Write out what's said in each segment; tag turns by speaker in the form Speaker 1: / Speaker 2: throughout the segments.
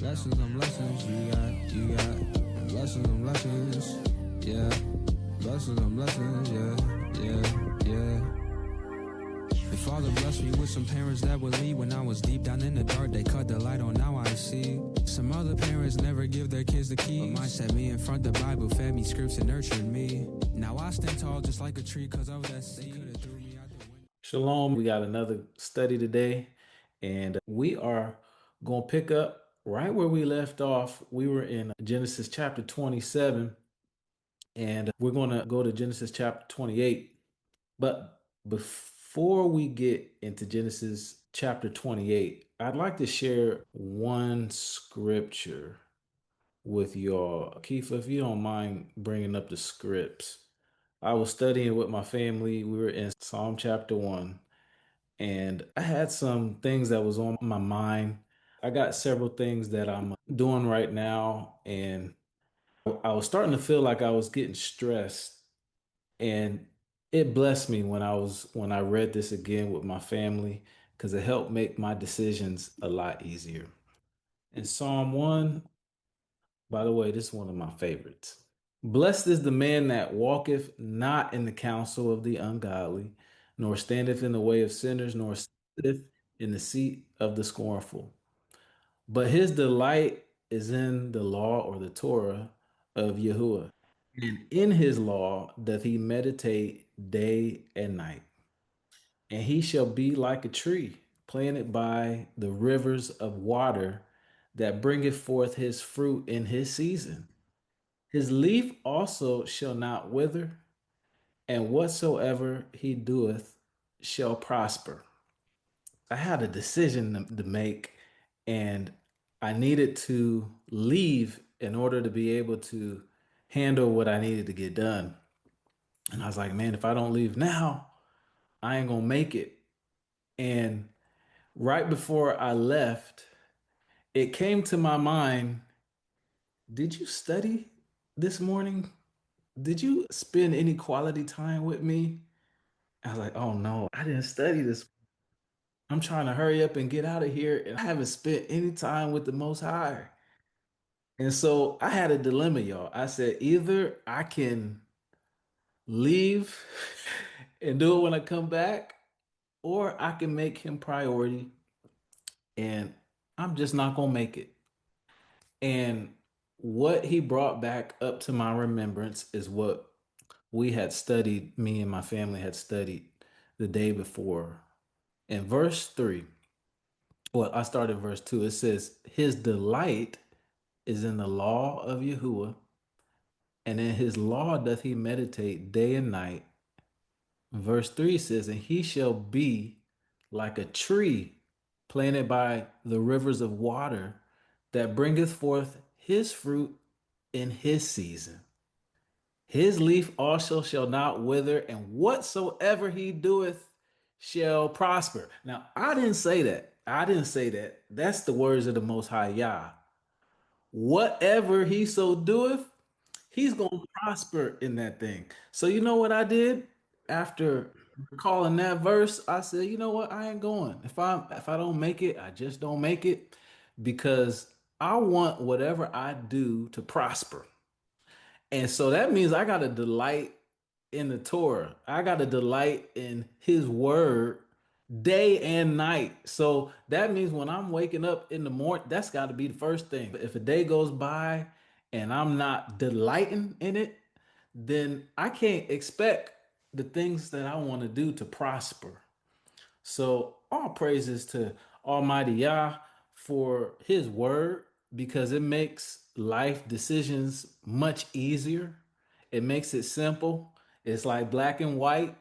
Speaker 1: Blessings on blessings, you got blessings on blessings, yeah. Blessings on blessings, yeah. The Father blessed me with some parents that would lead when I was deep down in the dark. They cut the light on, now I see. Some other parents never give their kids the keys, but mine set me in front of the Bible, fed me scripts and nurtured me. Now I stand tall just like a tree cause of that seed.
Speaker 2: Shalom. We got another study today, and we are going to pick up right where we left off. We were in Genesis chapter 27, and we're going to go to Genesis chapter 28. But before we get into Genesis chapter 28, I'd like to share one scripture with y'all. Keith, if you don't mind bringing up the scripts. I was studying with my family. We were in Psalm chapter 1. And I had some things that was on my mind. I got several things that I'm doing right now, and I was starting to feel like I was getting stressed. And it blessed me when I read this again with my family because it helped make my decisions a lot easier. In Psalm 1, by the way, this is one of my favorites. Blessed is the man that walketh not in the counsel of the ungodly, nor standeth in the way of sinners, nor sitteth in the seat of the scornful. But his delight is in the law or the Torah of Yahuwah. And in his law doth he meditate day and night. And he shall be like a tree planted by the rivers of water that bringeth forth his fruit in his season. His leaf also shall not wither, and whatsoever he doeth shall prosper. I had a decision to make, and I needed to leave in order to be able to handle what I needed to get done. And I was like, man, if I don't leave now, I ain't gonna make it. And right before I left, it came to my mind, did you study this morning? Did you spend any quality time with me? I was like, oh no, I didn't study this. I'm trying to hurry up and get out of here, and I haven't spent any time with the Most High. And so I had a dilemma, y'all. I said, either I can leave and do it when I come back, or I can make him priority, and I'm just not going to make it. And what he brought back up to my remembrance is what we had studied, me and my family had studied the day before. In verse 3, well, I started verse 2. It says, his delight is in the law of Yahuwah, and in his law doth he meditate day and night. Verse 3 says, and he shall be like a tree planted by the rivers of water that bringeth forth his fruit in his season. His leaf also shall not wither, and whatsoever he doeth shall prosper. Now, I didn't say that. I didn't say that. That's the words of the Most High Yah. Whatever he so doeth, he's going to prosper in that thing. So, you know what I did after recalling that verse? I said, you know what? I ain't going. If I don't make it, I just don't make it because I want whatever I do to prosper. And so that means I got to delight in the Torah. I got to delight in his word day and night. So that means when I'm waking up in the morning, that's got to be the first thing. But if a day goes by and I'm not delighting in it, then I can't expect the things that I want to do to prosper. So all praises to Almighty Yah for his word because it makes life decisions much easier. It makes it simple. It's like black and white.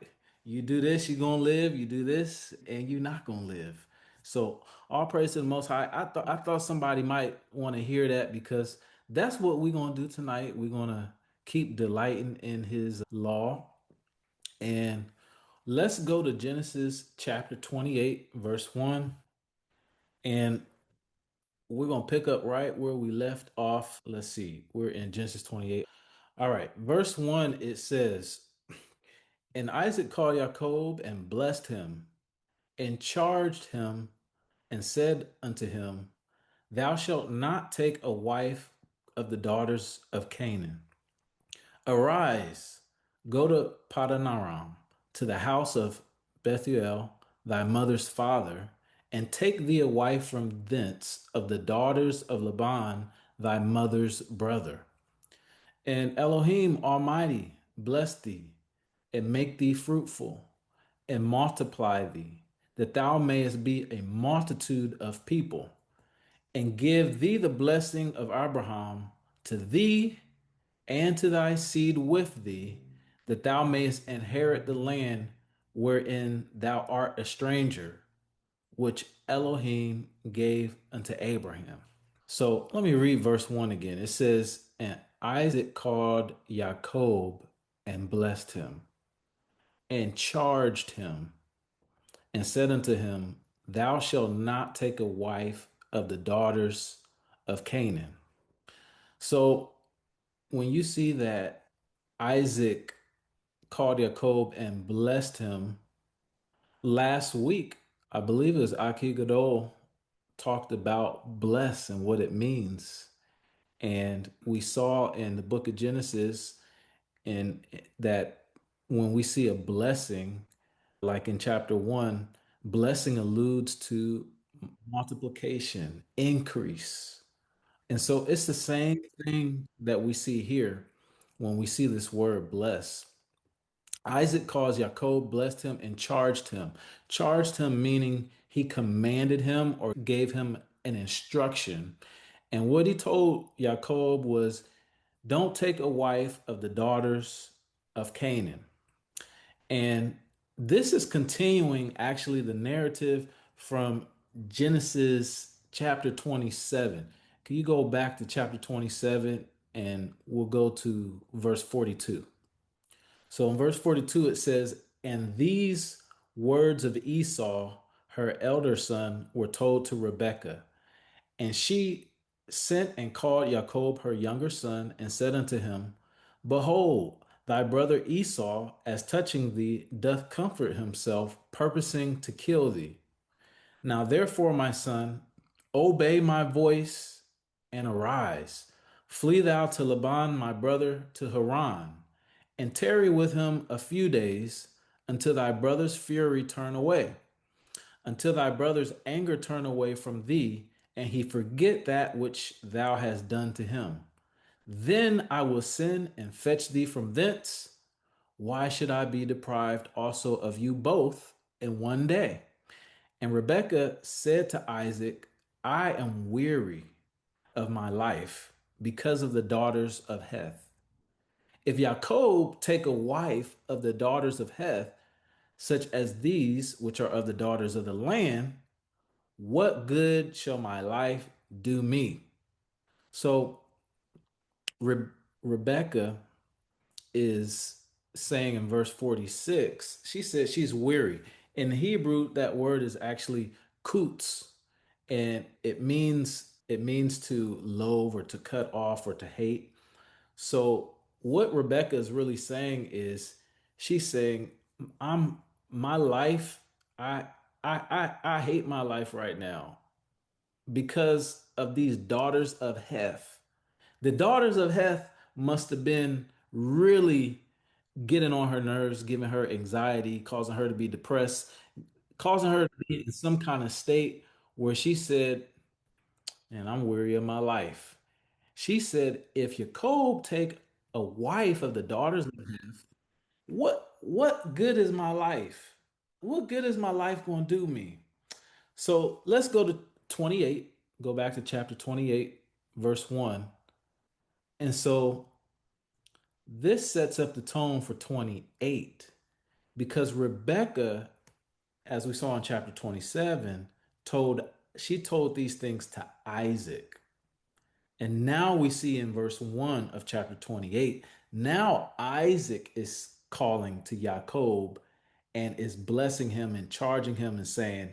Speaker 2: You do this, you're gonna live. You do this, and you're not gonna live. So all praise to the Most High. I thought somebody might want to hear that because that's what we're gonna do tonight. We're gonna keep delighting in His law, and let's go to Genesis chapter 28, verse 1. And we're going to pick up right where we left off. Let's see. We're in Genesis 28. All right. Verse 1, it says, and Isaac called Jacob and blessed him and charged him and said unto him, Thou shalt not take a wife of the daughters of Canaan. Arise, go to Padanaram, to the house of Bethuel, thy mother's father, and take thee a wife from thence of the daughters of Laban, thy mother's brother. And Elohim Almighty bless thee, and make thee fruitful, and multiply thee, that thou mayest be a multitude of people, and give thee the blessing of Abraham to thee and to thy seed with thee, that thou mayest inherit the land wherein thou art a stranger, which Elohim gave unto Abraham. So let me read verse 1 again. It says, and Isaac called Jacob and blessed him and charged him and said unto him, thou shalt not take a wife of the daughters of Canaan. So when you see that Isaac called Jacob and blessed him, last week, I believe it was Aki Gadol talked about bless and what it means. And we saw in the book of Genesis and that when we see a blessing, like in chapter 1, blessing alludes to multiplication, increase. And so it's the same thing that we see here when we see this word bless. Isaac calls Jacob, blessed him, and charged him. Charged him meaning he commanded him or gave him an instruction. And what he told Jacob was, don't take a wife of the daughters of Canaan. And this is continuing actually the narrative from Genesis chapter 27. Can you go back to chapter 27 and we'll go to verse 42? So in verse 42, it says, and these words of Esau, her elder son, were told to Rebekah. And she sent and called Jacob, her younger son, and said unto him, behold, thy brother Esau, as touching thee, doth comfort himself, purposing to kill thee. Now therefore, my son, obey my voice and arise. Flee thou to Laban, my brother, to Haran, and tarry with him a few days until thy brother's fury turn away, until thy brother's anger turn away from thee, and he forget that which thou hast done to him. Then I will send and fetch thee from thence. Why should I be deprived also of you both in one day? And Rebekah said to Isaac, I am weary of my life because of the daughters of Heth. If Jacob take a wife of the daughters of Heth, such as these which are of the daughters of the land, what good shall my life do me? So Re- Rebecca is saying in verse 46, she says she's weary. In Hebrew, that word is actually kutz, and it means to loathe or to cut off or to hate. So what Rebecca is really saying is she's saying, I'm my life, I I hate my life right now because of these daughters of Heth. The daughters of Heth must have been really getting on her nerves, giving her anxiety, causing her to be depressed, causing her to be in some kind of state where she said, and I'm weary of my life. She said, if Jacob take a wife of the daughters of Heth, what good is my life? What good is my life going to do me? So let's go to 28, go back to chapter 28, verse 1. And so this sets up the tone for 28 because Rebecca, as we saw in chapter 27, told she told these things to Isaac. And now we see in verse 1 of chapter 28, now Isaac is calling to Jacob and is blessing him and charging him and saying,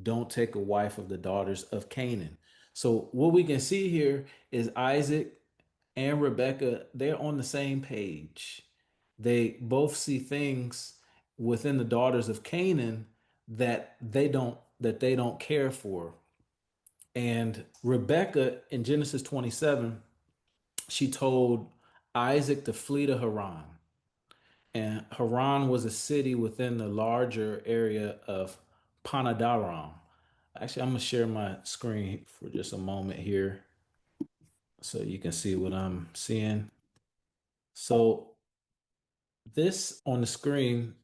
Speaker 2: don't take a wife of the daughters of Canaan. So what we can see here is Isaac and Rebecca, they're on the same page. They both see things within the daughters of Canaan that they don't care for. And Rebecca in Genesis 27, she told Isaac to flee to Haran. And Haran was a city within the larger area of Panadaram. Actually, I'm going to share my screen for just a moment here so you can see what I'm seeing. So, this on the screen,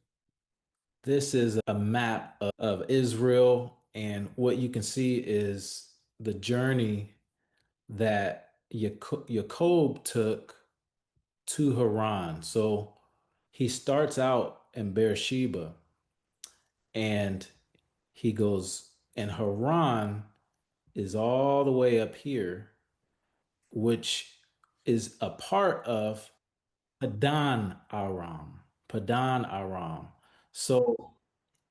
Speaker 2: this is a map of Israel. And what you can see is the journey that Jacob took to Haran. So he starts out in Beersheba and he goes, and Haran is all the way up here, which is a part of Padan Aram. Padan Aram. So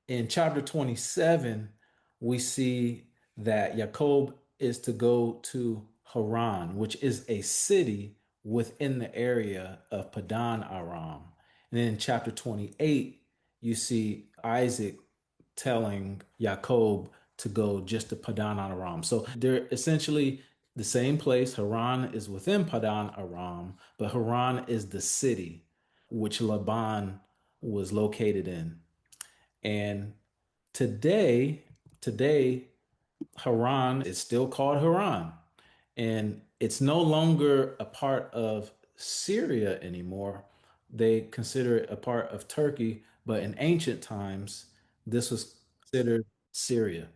Speaker 2: in chapter 27, we see that Jacob is to go to Haran, which is a city within the area of Padan Aram. And then in chapter 28, you see Isaac telling Jacob to go just to Padan Aram. So they're essentially the same place. Haran is within Padan Aram, but Haran is the city which Laban was located in. And today, Haran is still called Haran. And it's no longer a part of Syria anymore. They consider it a part of Turkey, but in ancient times, this was considered Syria.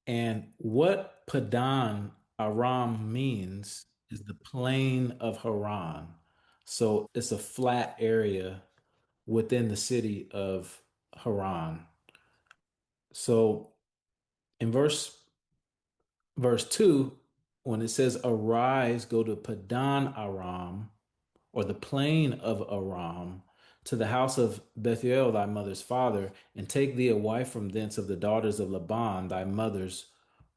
Speaker 2: And what Padan Aram means is the plain of Haran. So it's a flat area within the city of Haran. So in verse 2, when it says arise, go to Padan Aram, or the plain of Aram, to the house of Bethuel thy mother's father, and take thee a wife from thence of the daughters of Laban thy mother's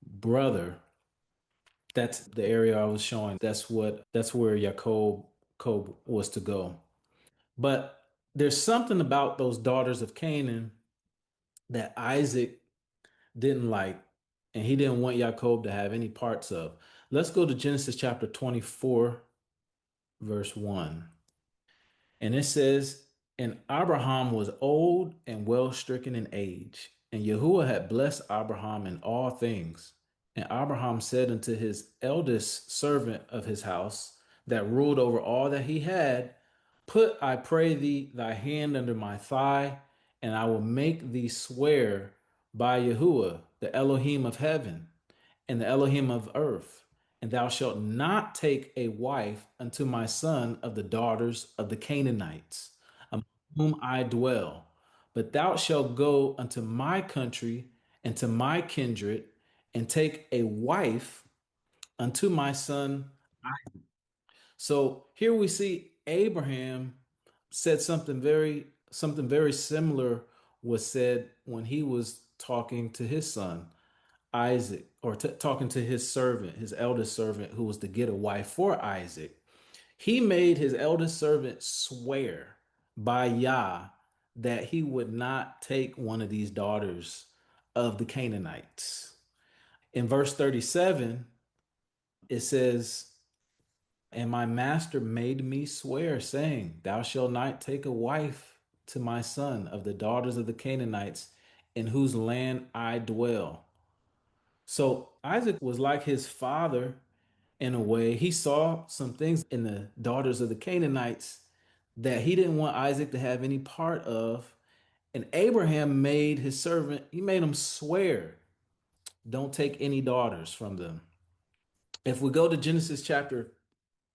Speaker 2: brother. That's the area I was showing. That's where Jacob was to go. But there's something about those daughters of Canaan that Isaac didn't like, and he didn't want Jacob to have any parts of. Let's go to Genesis chapter 24, verse 1. And it says, and Abraham was old and well stricken in age, and Yahuwah had blessed Abraham in all things. And Abraham said unto his eldest servant of his house that ruled over all that he had, put, I pray thee, thy hand under my thigh, and I will make thee swear by Yahuwah, the Elohim of heaven and the Elohim of earth, and thou shalt not take a wife unto my son of the daughters of the Canaanites, among whom I dwell, but thou shalt go unto my country and to my kindred, and take a wife unto my son. So here we see Abraham said something very similar was said when he was talking to his son Isaac, or talking to his servant, his eldest servant, who was to get a wife for Isaac. He made his eldest servant swear by Yah that he would not take one of these daughters of the Canaanites. In verse 37, it says, and my master made me swear, saying, thou shalt not take a wife to my son of the daughters of the Canaanites in whose land I dwell. So Isaac was like his father in a way. He saw some things in the daughters of the Canaanites that he didn't want Isaac to have any part of. And Abraham made his servant, he made him swear, don't take any daughters from them. If we go to Genesis chapter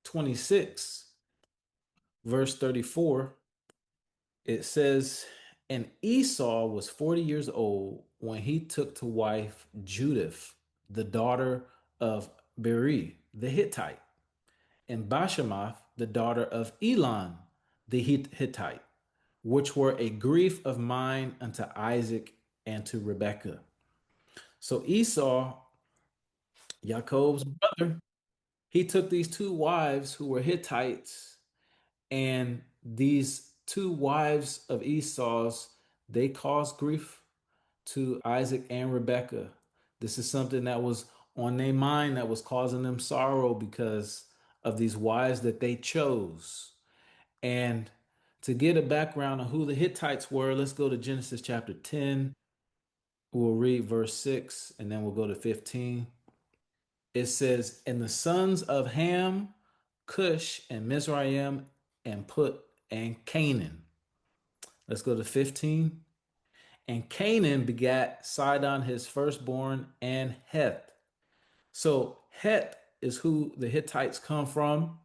Speaker 2: 26, verse 34, it says, and Esau was 40 years old when he took to wife Judith, the daughter of Beri, the Hittite, and Bashemath, the daughter of Elon, the Hittite, which were a grief of mine unto Isaac and to Rebekah. So Esau, Jacob's brother, he took these two wives who were Hittites, and these two wives of Esau's, they caused grief to Isaac and Rebekah. This is something that was on their mind that was causing them sorrow because of these wives that they chose. And to get a background on who the Hittites were, let's go to Genesis chapter 10. We'll read verse 6 and then we'll go to 15. It says, "And the sons of Ham, Cush, and Mizraim, and Put, and Canaan." Let's go to 15. "And Canaan begat Sidon his firstborn, and Heth." So Heth is who the Hittites come from.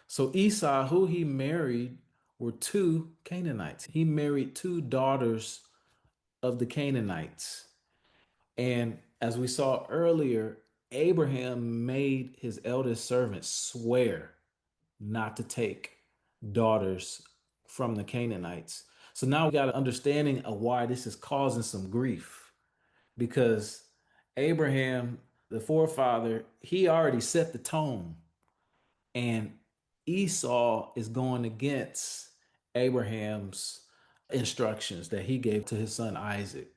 Speaker 2: So Esau, who he married, were two Canaanites. He married two daughters of the Canaanites. And as we saw earlier, Abraham made his eldest servant swear not to take daughters from the Canaanites. So now we got an understanding of why this is causing some grief, because Abraham, the forefather, he already set the tone, and Esau is going against Abraham's instructions that he gave to his son Isaac.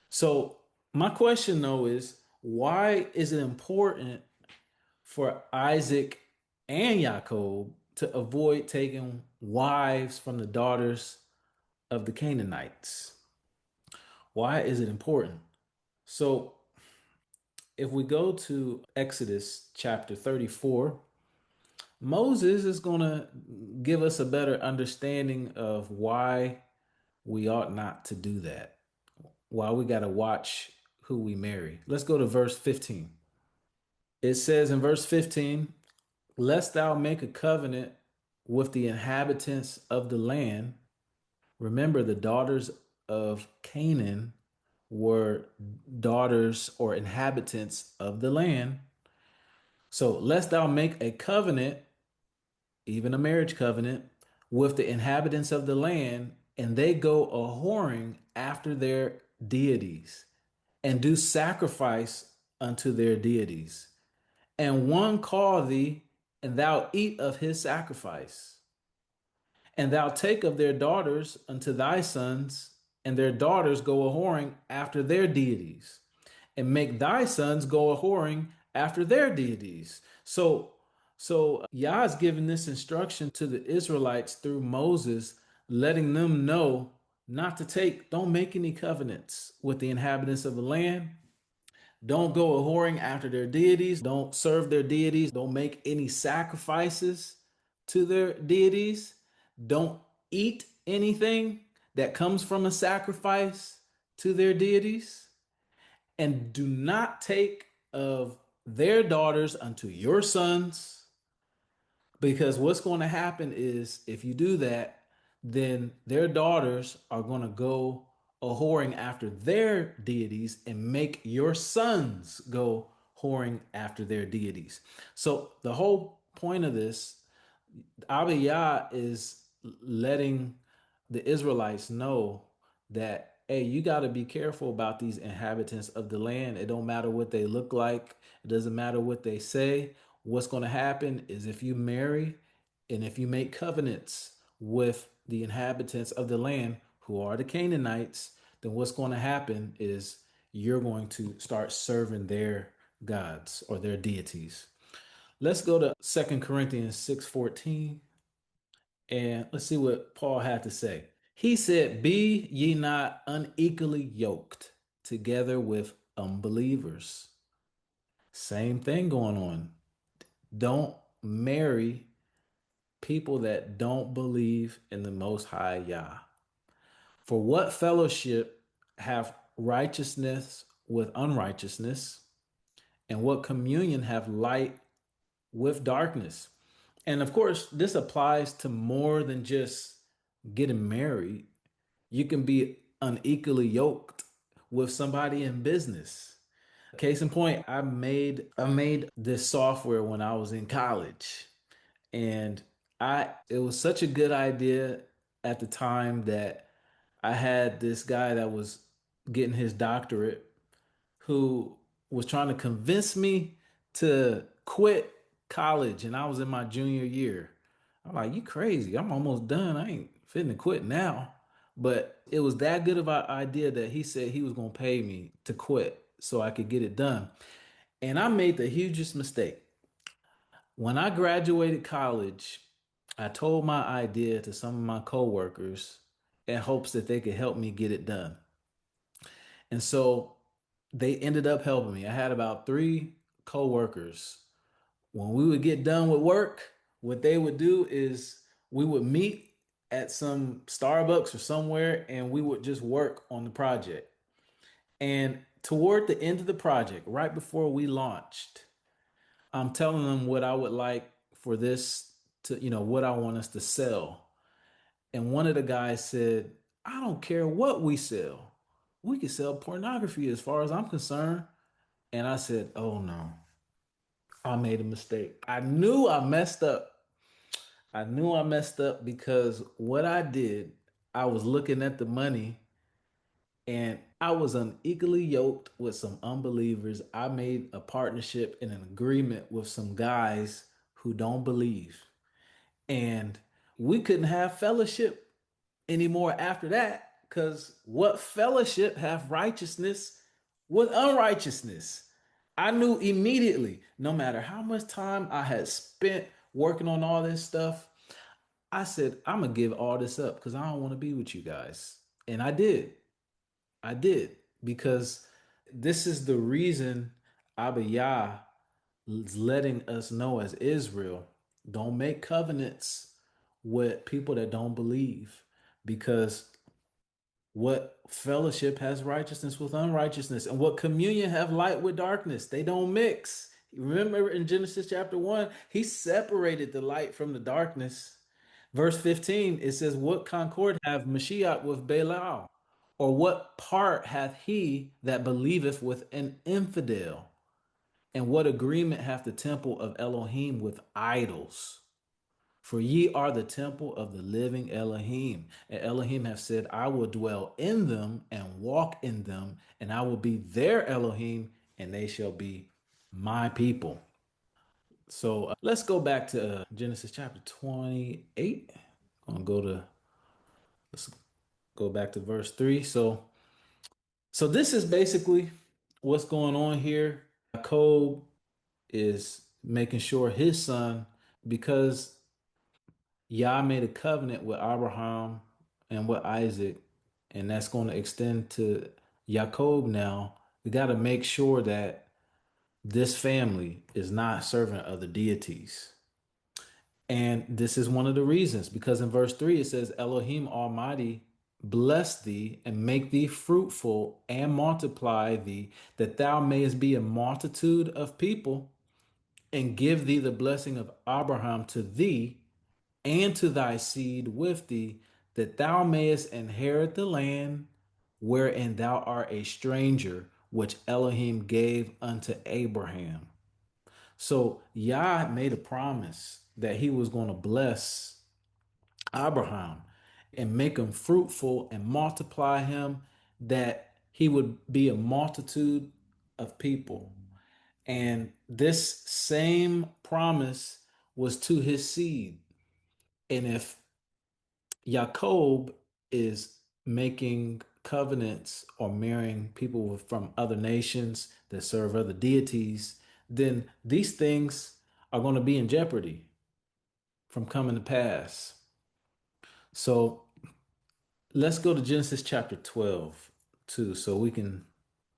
Speaker 2: So my question though is, why is it important for Isaac and Jacob to avoid taking wives from the daughters of the Canaanites? Why is it important? So if we go to Exodus chapter 34, Moses is going to give us a better understanding of why we ought not to do that, why we got to watch who we marry. Let's go to verse 15. It says in verse 15, "Lest thou make a covenant with the inhabitants of the land." Remember, the daughters of Canaan were daughters or inhabitants of the land. So, "lest thou make a covenant," even a marriage covenant, "with the inhabitants of the land, and they go a whoring after their deities, and do sacrifice unto their deities. And one call thee, and thou eat of his sacrifice. And thou take of their daughters unto thy sons, and their daughters go a whoring after their deities, and make thy sons go a whoring after their deities." So Yah is giving this instruction to the Israelites through Moses, letting them know not to don't make any covenants with the inhabitants of the land. Don't go a whoring after their deities. Don't serve their deities. Don't make any sacrifices to their deities. Don't eat anything that comes from a sacrifice to their deities. And do not take of their daughters unto your sons, because what's going to happen is if you do that, then their daughters are going to go a whoring after their deities and make your sons go whoring after their deities. So the whole point of this, Abiyah is letting the Israelites know that, hey, you got to be careful about these inhabitants of the land. It don't matter what they look like. It doesn't matter what they say. What's going to happen is if you marry and if you make covenants with the inhabitants of the land, who are the Canaanites, then what's going to happen is you're going to start serving their gods or their deities. Let's go to 2 Corinthians 6:14, and let's see what Paul had to say. He said, "Be ye not unequally yoked together with unbelievers." Same thing going on. Don't marry people that don't believe in the Most High Yah. "For what fellowship have righteousness with unrighteousness? And what communion have light with darkness?" And of course, this applies to more than just getting married. You can be unequally yoked with somebody in business. Case in point, I made this software when I was in college, and I it was such a good idea at the time that I had this guy that was getting his doctorate who was trying to convince me to quit college, and I was in my junior year. I'm like, "You crazy. I'm almost done. I ain't fitting to quit now." But it was that good of an idea that he said he was going to pay me to quit so I could get it done. And I made the hugest mistake. When I graduated college, I told my idea to some of my coworkers in hopes that they could help me get it done. And so they ended up helping me. I had about three coworkers. When we would get done with work, what they would do is we would meet at some Starbucks or somewhere and we would just work on the project. And toward the end of the project, right before we launched, I'm telling them what I would like for this to, what I want us to sell. And one of the guys said, I don't care what we sell. We could sell pornography as far as I'm concerned. And I said, oh no, I made a mistake. I knew I messed up. I knew I messed up because what I did, I was looking at the money and I was unequally yoked with some unbelievers. I made a partnership and an agreement with some guys who don't believe. And we couldn't have fellowship anymore after that because what fellowship have righteousness with unrighteousness? I knew immediately, no matter how much time I had spent working on all this stuff, I said, I'm going to give all this up because I don't want to be with you guys. And I did. I did because this is the reason Abba Yah is letting us know as Israel, don't make covenants with people that don't believe because what fellowship has righteousness with unrighteousness and what communion have light with darkness? They don't mix. Remember in Genesis chapter 1, he separated the light from the darkness. Verse 15, it says, what concord have Mashiach with Belial? Or what part hath he that believeth with an infidel? And what agreement hath the temple of Elohim with idols? For ye are the temple of the living Elohim. And Elohim hath said, I will dwell in them and walk in them, and I will be their Elohim, and they shall be my people. So let's go back to Genesis chapter 28. I'm gonna let's go back to verse 3. So this is basically what's going on here. Jacob is making sure his son, because Yah made a covenant with Abraham and with Isaac, and that's going to extend to Jacob now. We got to make sure that this family is not serving other deities. And this is one of the reasons, because in verse 3 it says, Elohim Almighty bless thee and make thee fruitful and multiply thee, that thou mayest be a multitude of people, and give thee the blessing of Abraham to thee and to thy seed with thee, that thou mayest inherit the land wherein thou art a stranger, which Elohim gave unto Abraham. So Yah made a promise that he was going to bless Abraham and make him fruitful and multiply him, that he would be a multitude of people. And this same promise was to his seed. And if Jacob is making covenants or marrying people from other nations that serve other deities, then these things are going to be in jeopardy from coming to pass. So let's go to Genesis chapter 12 too, so we can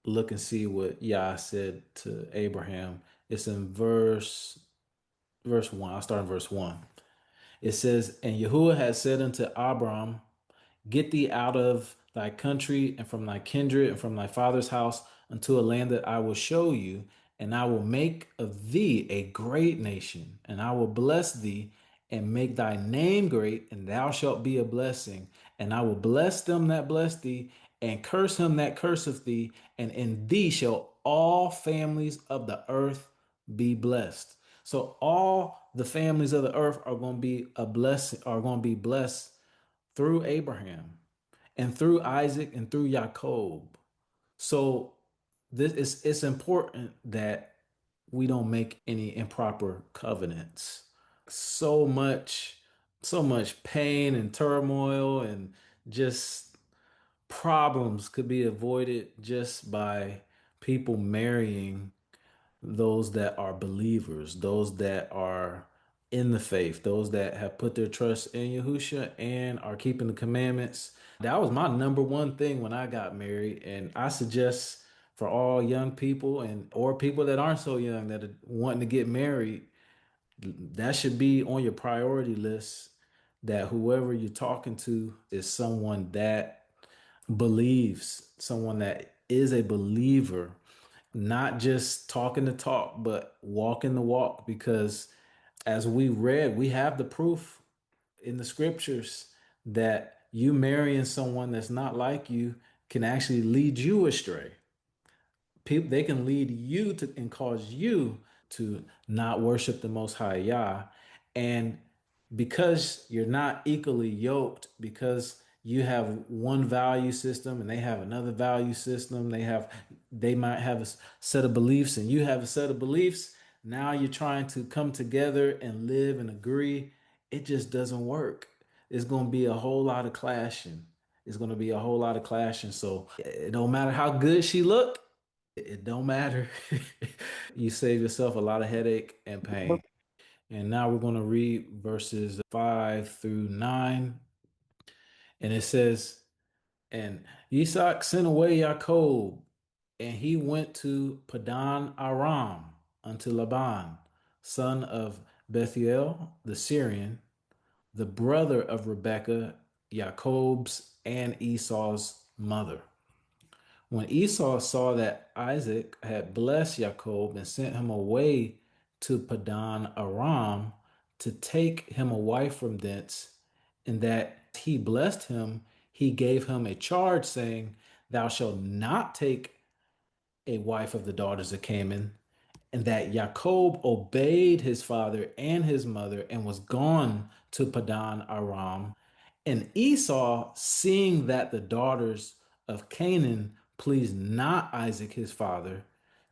Speaker 2: look and see what Yah said to Abraham. It's in verse 1. I'll start in verse 1. It says, and Yahuwah had said unto Abram, get thee out of thy country and from thy kindred and from thy father's house unto a land that I will show you, and I will make of thee a great nation, and I will bless thee and make thy name great, and thou shalt be a blessing. And I will bless them that bless thee, and curse him that curseth thee, and in thee shall all families of the earth be blessed. So all the families of the earth are going to be a blessing, are going to be blessed through Abraham and through Isaac and through Jacob. So this is, it's important that we don't make any improper covenants. So much, so much pain and turmoil and just problems could be avoided just by people marrying those that are believers, those that are in the faith, those that have put their trust in Yahusha and are keeping the commandments. That was my number one thing when I got married. And I suggest for all young people and or people that aren't so young that are wanting to get married, that should be on your priority list, that whoever you're talking to is someone that believes, someone that is a believer, not just talking the talk, but walking the walk. Because as we read, we have the proof in the scriptures that you marrying someone that's not like you can actually lead you astray. People, they can lead you to and cause you to not worship the most high Yah. And because you're not equally yoked, because you have one value system and they have another value system, they might have a set of beliefs and you have a set of beliefs. Now you're trying to come together and live and agree. It just doesn't work. It's going to be a whole lot of clashing. It's going to be a whole lot of clashing. So it don't matter how good she look. It don't matter. You save yourself a lot of headache and pain. And now we're going to read verses 5 through 9. And it says, and Isaac sent away Jacob, and he went to Padan Aram unto Laban, son of Bethuel the Syrian, the brother of Rebekah, Jacob's and Esau's mother. When Esau saw that Isaac had blessed Jacob and sent him away to Padan Aram to take him a wife from thence, and that he blessed him, he gave him a charge, saying, thou shalt not take a wife of the daughters of Canaan. And that Jacob obeyed his father and his mother and was gone to Padan Aram. And Esau, seeing that the daughters of Canaan pleased not Isaac his father,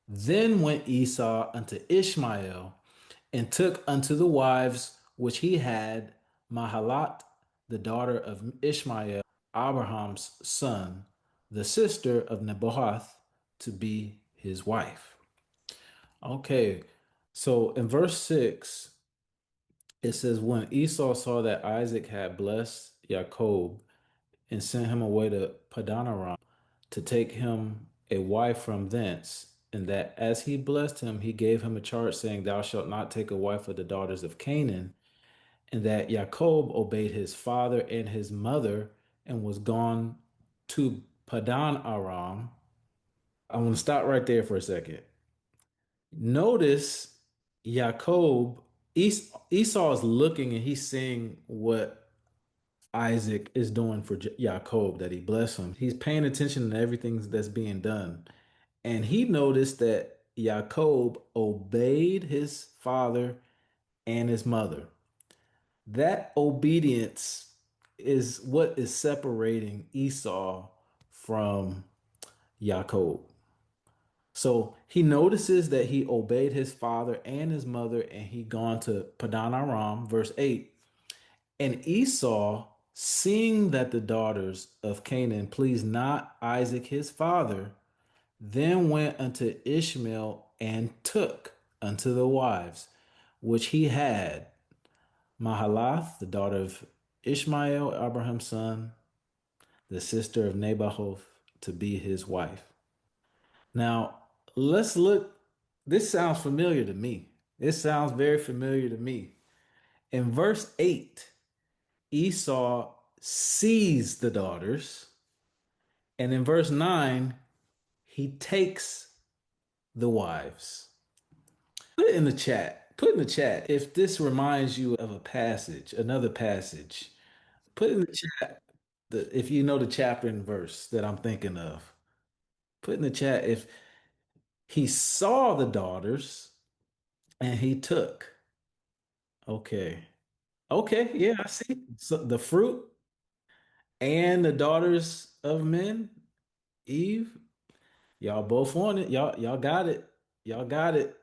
Speaker 2: then went Esau unto Ishmael and took unto the wives which he had Mahalat, the daughter of Ishmael, Abraham's son, the sister of Nebaioth, to be his wife. Okay, so in verse 6, it says, when Esau saw that Isaac had blessed Jacob and sent him away to Padanaram to take him a wife from thence, and that as he blessed him, he gave him a charge, saying, thou shalt not take a wife of the daughters of Canaan, and that Jacob obeyed his father and his mother and was gone to Padan Aram. I want to stop right there for a second. Notice Jacob, Esau is looking and he's seeing what Isaac is doing for Jacob, that he bless him. He's paying attention to everything that's being done. And he noticed that Jacob obeyed his father and his mother. That obedience is what is separating Esau from Jacob. So he notices that he obeyed his father and his mother, and he gone to Padan Aram, verse 8. And Esau, seeing that the daughters of Canaan pleased not Isaac his father, then went unto Ishmael and took unto the wives which he had Mahalath, the daughter of Ishmael, Abraham's son, the sister of Nebaioth, to be his wife. Now, let's look. This sounds familiar to me. This sounds very familiar to me. In verse 8, Esau sees the daughters. And in verse 9, he takes the wives. Put it in the chat. Put in the chat if this reminds you of a passage, another passage. Put in the chat if you know the chapter and verse that I'm thinking of. Put in the chat if he saw the daughters and he took. Okay. Okay. Yeah, I see. So the fruit and the daughters of men, Eve, y'all both on it. Y'all got it. Y'all got it.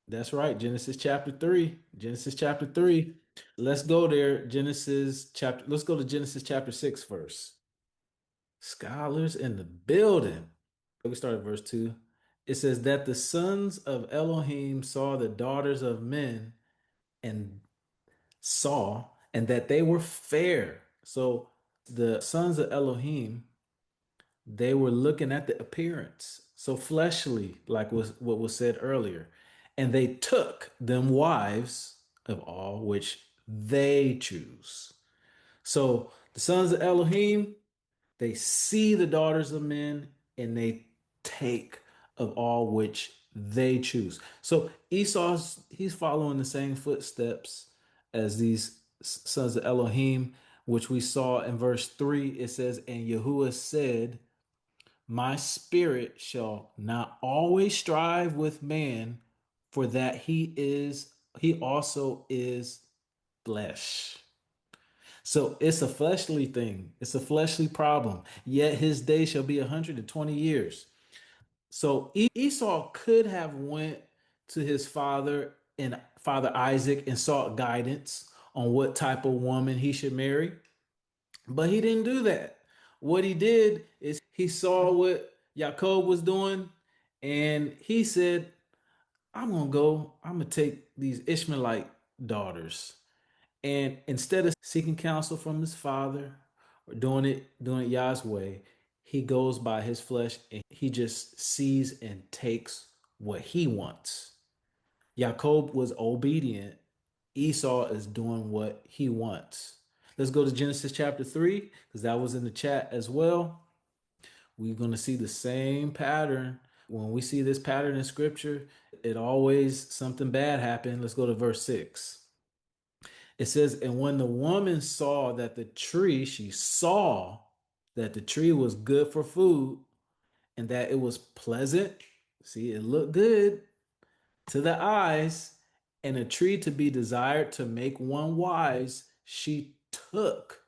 Speaker 2: That's right. Genesis chapter 3. Genesis chapter 3. Let's go there. Let's go to Genesis chapter 6 first. Scholars in the building. We start at verse 2. It says that the sons of Elohim saw the daughters of men and and that they were fair. So the sons of Elohim, they were looking at the appearance, so fleshly, like was what was said earlier, and they took them wives of all which they choose. So the sons of Elohim, they see the daughters of men and they take of all which they choose. So he's following the same footsteps as these sons of Elohim, which we saw in verse 3. It says, and Yahuwah said, my spirit shall not always strive with man, for that he also is flesh. So it's a fleshly thing. It's a fleshly problem. Yet his day shall be 120 years. So Esau could have went to his father and father Isaac and sought guidance on what type of woman he should marry, but he didn't do that. What he did is he saw what Jacob was doing, and he said, I'm gonna take these Ishmaelite daughters. And instead of seeking counsel from his father or doing it Yah's way, he goes by his flesh and he just sees and takes what he wants. Jacob was obedient. Esau is doing what he wants. Let's go to Genesis chapter 3, because that was in the chat as well. We're going to see the same pattern. When we see this pattern in scripture, it always something bad happened. Let's go to verse 6. It says, and when the woman saw that she saw that the tree was good for food and that it was pleasant. See, it looked good to the eyes and a tree to be desired to make one wise. She took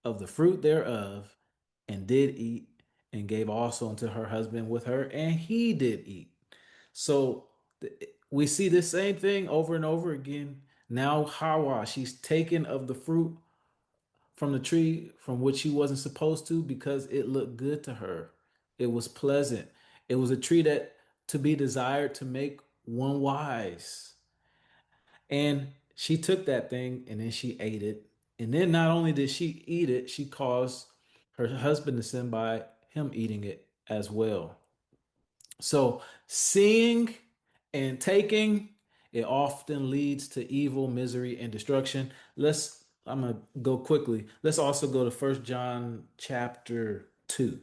Speaker 2: of the fruit thereof and did eat and gave also unto her husband with her, and he did eat. So we see the same thing over and over again. Now Hawa, she's taken of the fruit from the tree from which she wasn't supposed to because it looked good to her. It was pleasant. It was a tree that to be desired to make one wise. And she took that thing and then she ate it. And then not only did she eat it, she caused her husband to sin by him eating it as well. So seeing and taking, it often leads to evil, misery, and destruction. I'm gonna go quickly. Let's also go to First John chapter 2,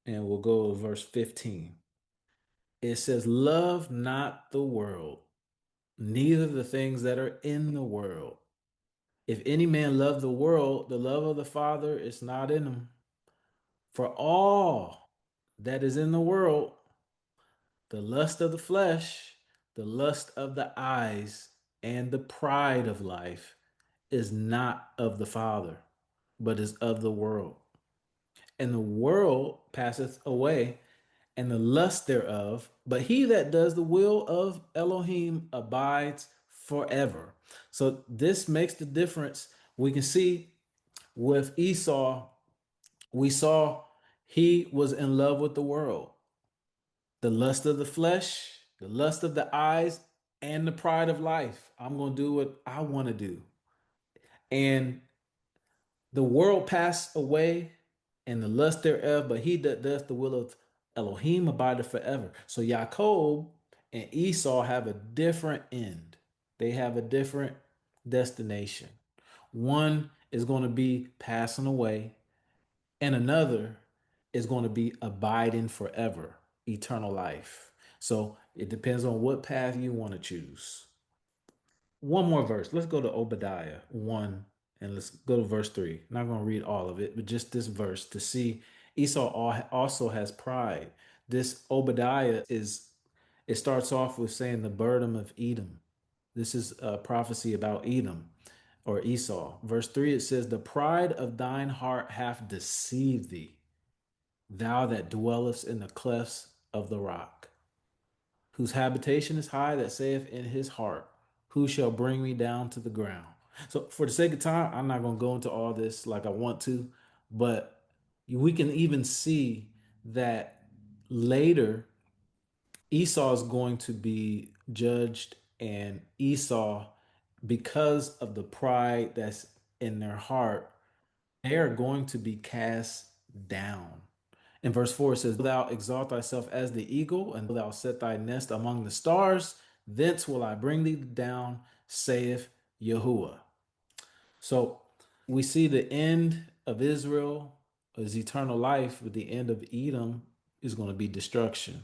Speaker 2: and we'll go to verse 15. It says, love not the world, neither the things that are in the world. If any man love the world, the love of the Father is not in him. For all that is in the world, the lust of the flesh, the lust of the eyes, and the pride of life is not of the Father, but is of the world. And the world passeth away, and the lust thereof, but he that does the will of Elohim abides forever. So this makes the difference. We can see with Esau, we saw he was in love with the world, the lust of the flesh, the lust of the eyes, and the pride of life. I'm going to do what I want to do. And the world passed away and the lust thereof, but he that does the will of Elohim abideth forever. So Jacob and Esau have a different end. They have a different destination. One is going to be passing away, and another is going to be abiding forever, eternal life. So it depends on what path you want to choose. One more verse. Let's go to Obadiah 1 and let's go to verse 3. Not going to read all of it, but just this verse to see Esau also has pride. This Obadiah it starts off with saying the burden of Edom. This is a prophecy about Edom or Esau. Verse 3, it says, the pride of thine heart hath deceived thee, thou that dwellest in the clefts of the rock, whose habitation is high, that saith in his heart, who shall bring me down to the ground? So, for the sake of time, I'm not going to go into all this like I want to, but we can even see that later Esau is going to be judged, and Esau, because of the pride that's in their heart, they are going to be cast down. In verse 4, it says, "Thou exalt thyself as the eagle, and thou set thy nest among the stars. Thence will I bring thee down, saith Yahuwah." So we see the end of Israel is eternal life, but the end of Edom is going to be destruction.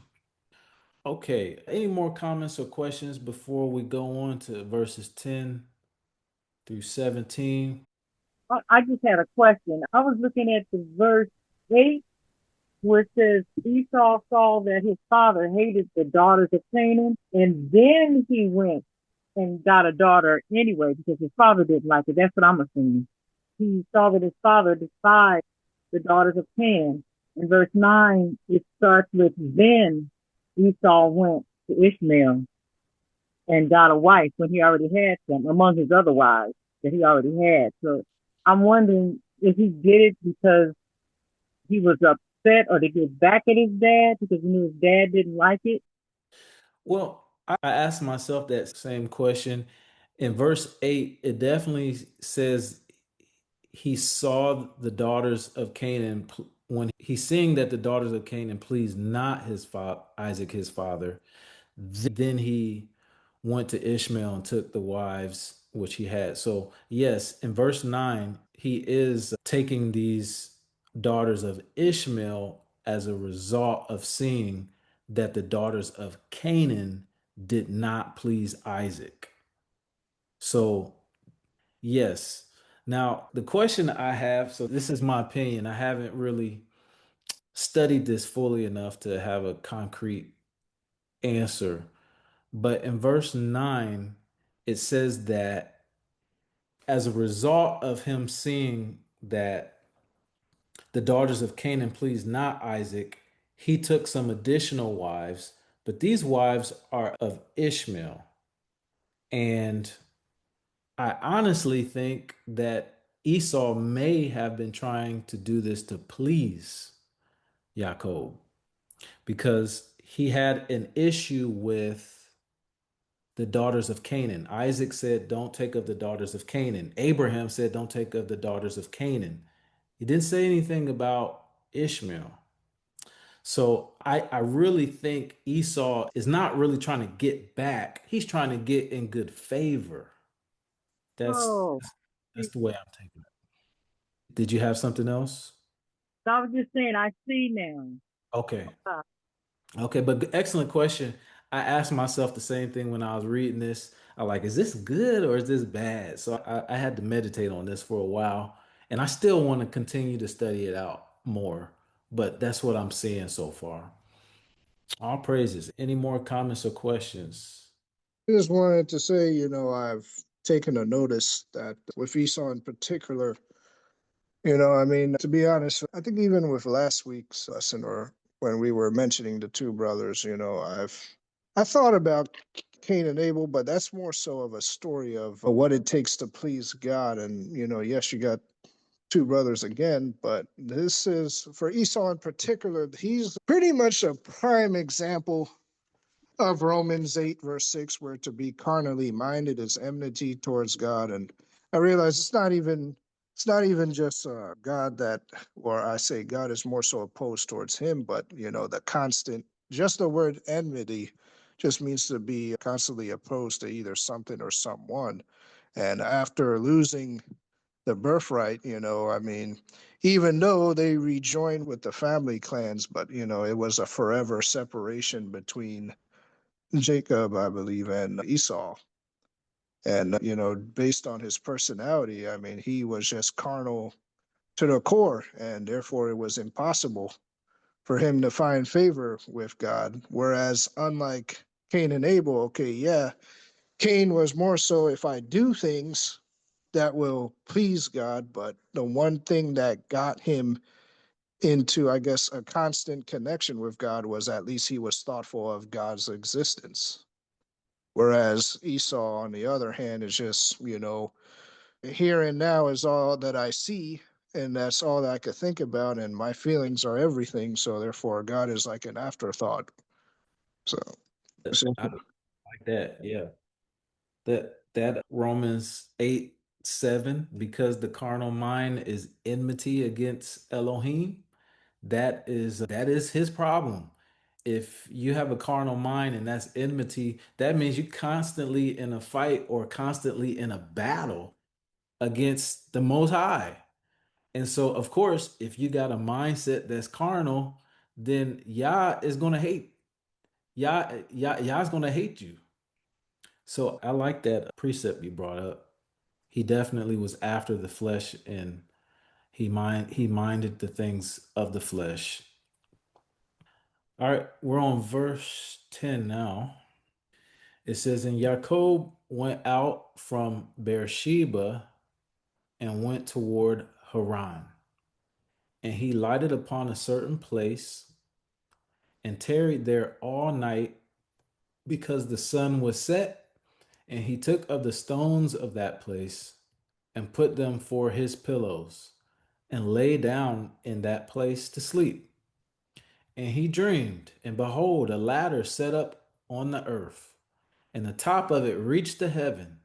Speaker 2: Okay, any more comments or questions before we go on to verses 10 through 17?
Speaker 3: I just had a question. I was looking at the verse 8 where it says Esau saw that his father hated the daughters of Canaan, and then he went and got a daughter anyway because his father didn't like it. That's what I'm assuming. He saw that his father despised the daughters of Canaan. In verse 9, it starts with then Esau went to Ishmael and got a wife when he already had some, among his other wives that he already had. So I'm wondering if he did it because he was upset or to get back at his dad because he knew his dad didn't like it.
Speaker 2: Well, I asked myself that same question. In verse 8, it definitely says he saw the daughters of Canaan when he's seeing that the daughters of Canaan pleased not his father, Isaac, his father. Then he went to Ishmael and took the wives which he had. So, yes, in verse 9, he is taking these daughters of Ishmael as a result of seeing that the daughters of Canaan did not please Isaac. So, yes. Now, the question I have, so this is my opinion. I haven't really studied this fully enough to have a concrete answer. But in verse 9, it says that as a result of him seeing that the daughters of Canaan pleased not Isaac, he took some additional wives, but these wives are of Ishmael. And I honestly think that Esau may have been trying to do this to please Jacob because he had an issue with the daughters of Canaan. Isaac said, "Don't take of the daughters of Canaan." Abraham said, "Don't take of the daughters of Canaan." He didn't say anything about Ishmael. So I really think Esau is not really trying to get back. He's trying to get in good favor. That's
Speaker 3: Oh,
Speaker 2: that's the way I'm taking it. Did you have something else?
Speaker 3: I was just saying, I see now.
Speaker 2: Okay.
Speaker 3: Uh,
Speaker 2: Okay, but excellent question. I asked myself the same thing when I was reading this. I like, is this good or is this bad? So I had to meditate on this for a while, and I still want to continue to study it out more. But that's what I'm seeing so far. All praises. Any more comments or questions?
Speaker 4: I just wanted to say, I've taken a notice that with Esau in particular, to be honest, I think even with last week's lesson or when we were mentioning the two brothers, I thought about Cain and Abel, but that's more so of a story of what it takes to please God. And, yes, you got two brothers again, but this is for Esau in particular, he's pretty much a prime example of Romans 8, verse 6, where to be carnally minded is enmity towards God. And I realize it's not even just God that, or I say God is more so opposed towards him, but the constant, just the word enmity just means to be constantly opposed to either something or someone. And after losing the birthright, even though they rejoined with the family clans, but it was a forever separation between Jacob, I believe, and Esau. And, based on his personality, he was just carnal to the core, and therefore it was impossible for him to find favor with God. Whereas, unlike Cain and Abel, okay, yeah, Cain was more so if I do things that will please God, but the one thing that got him into, I guess, a constant connection with God was at least he was thoughtful of God's existence. Whereas Esau, on the other hand, is just, here and now is all that I see, and that's all that I could think about, and my feelings are everything. So therefore, God is like an afterthought. So,
Speaker 2: I like that. Yeah. That Romans 8:7, because the carnal mind is enmity against Elohim. That is his problem. If you have a carnal mind and that's enmity, that means you're constantly in a fight or constantly in a battle against the Most High. And so, of course, if you got a mindset that's carnal, then Yah is gonna hate. Yah's gonna hate you. So I like that precept you brought up. He definitely was after the flesh, and he minded the things of the flesh. All right, we're on verse 10 now. It says, and Jacob went out from Beersheba and went toward Haran. And he lighted upon a certain place and tarried there all night because the sun was set. And he took of the stones of that place and put them for his pillows and lay down in that place to sleep. And he dreamed, and behold, a ladder set up on the earth, and the top of it reached to heaven.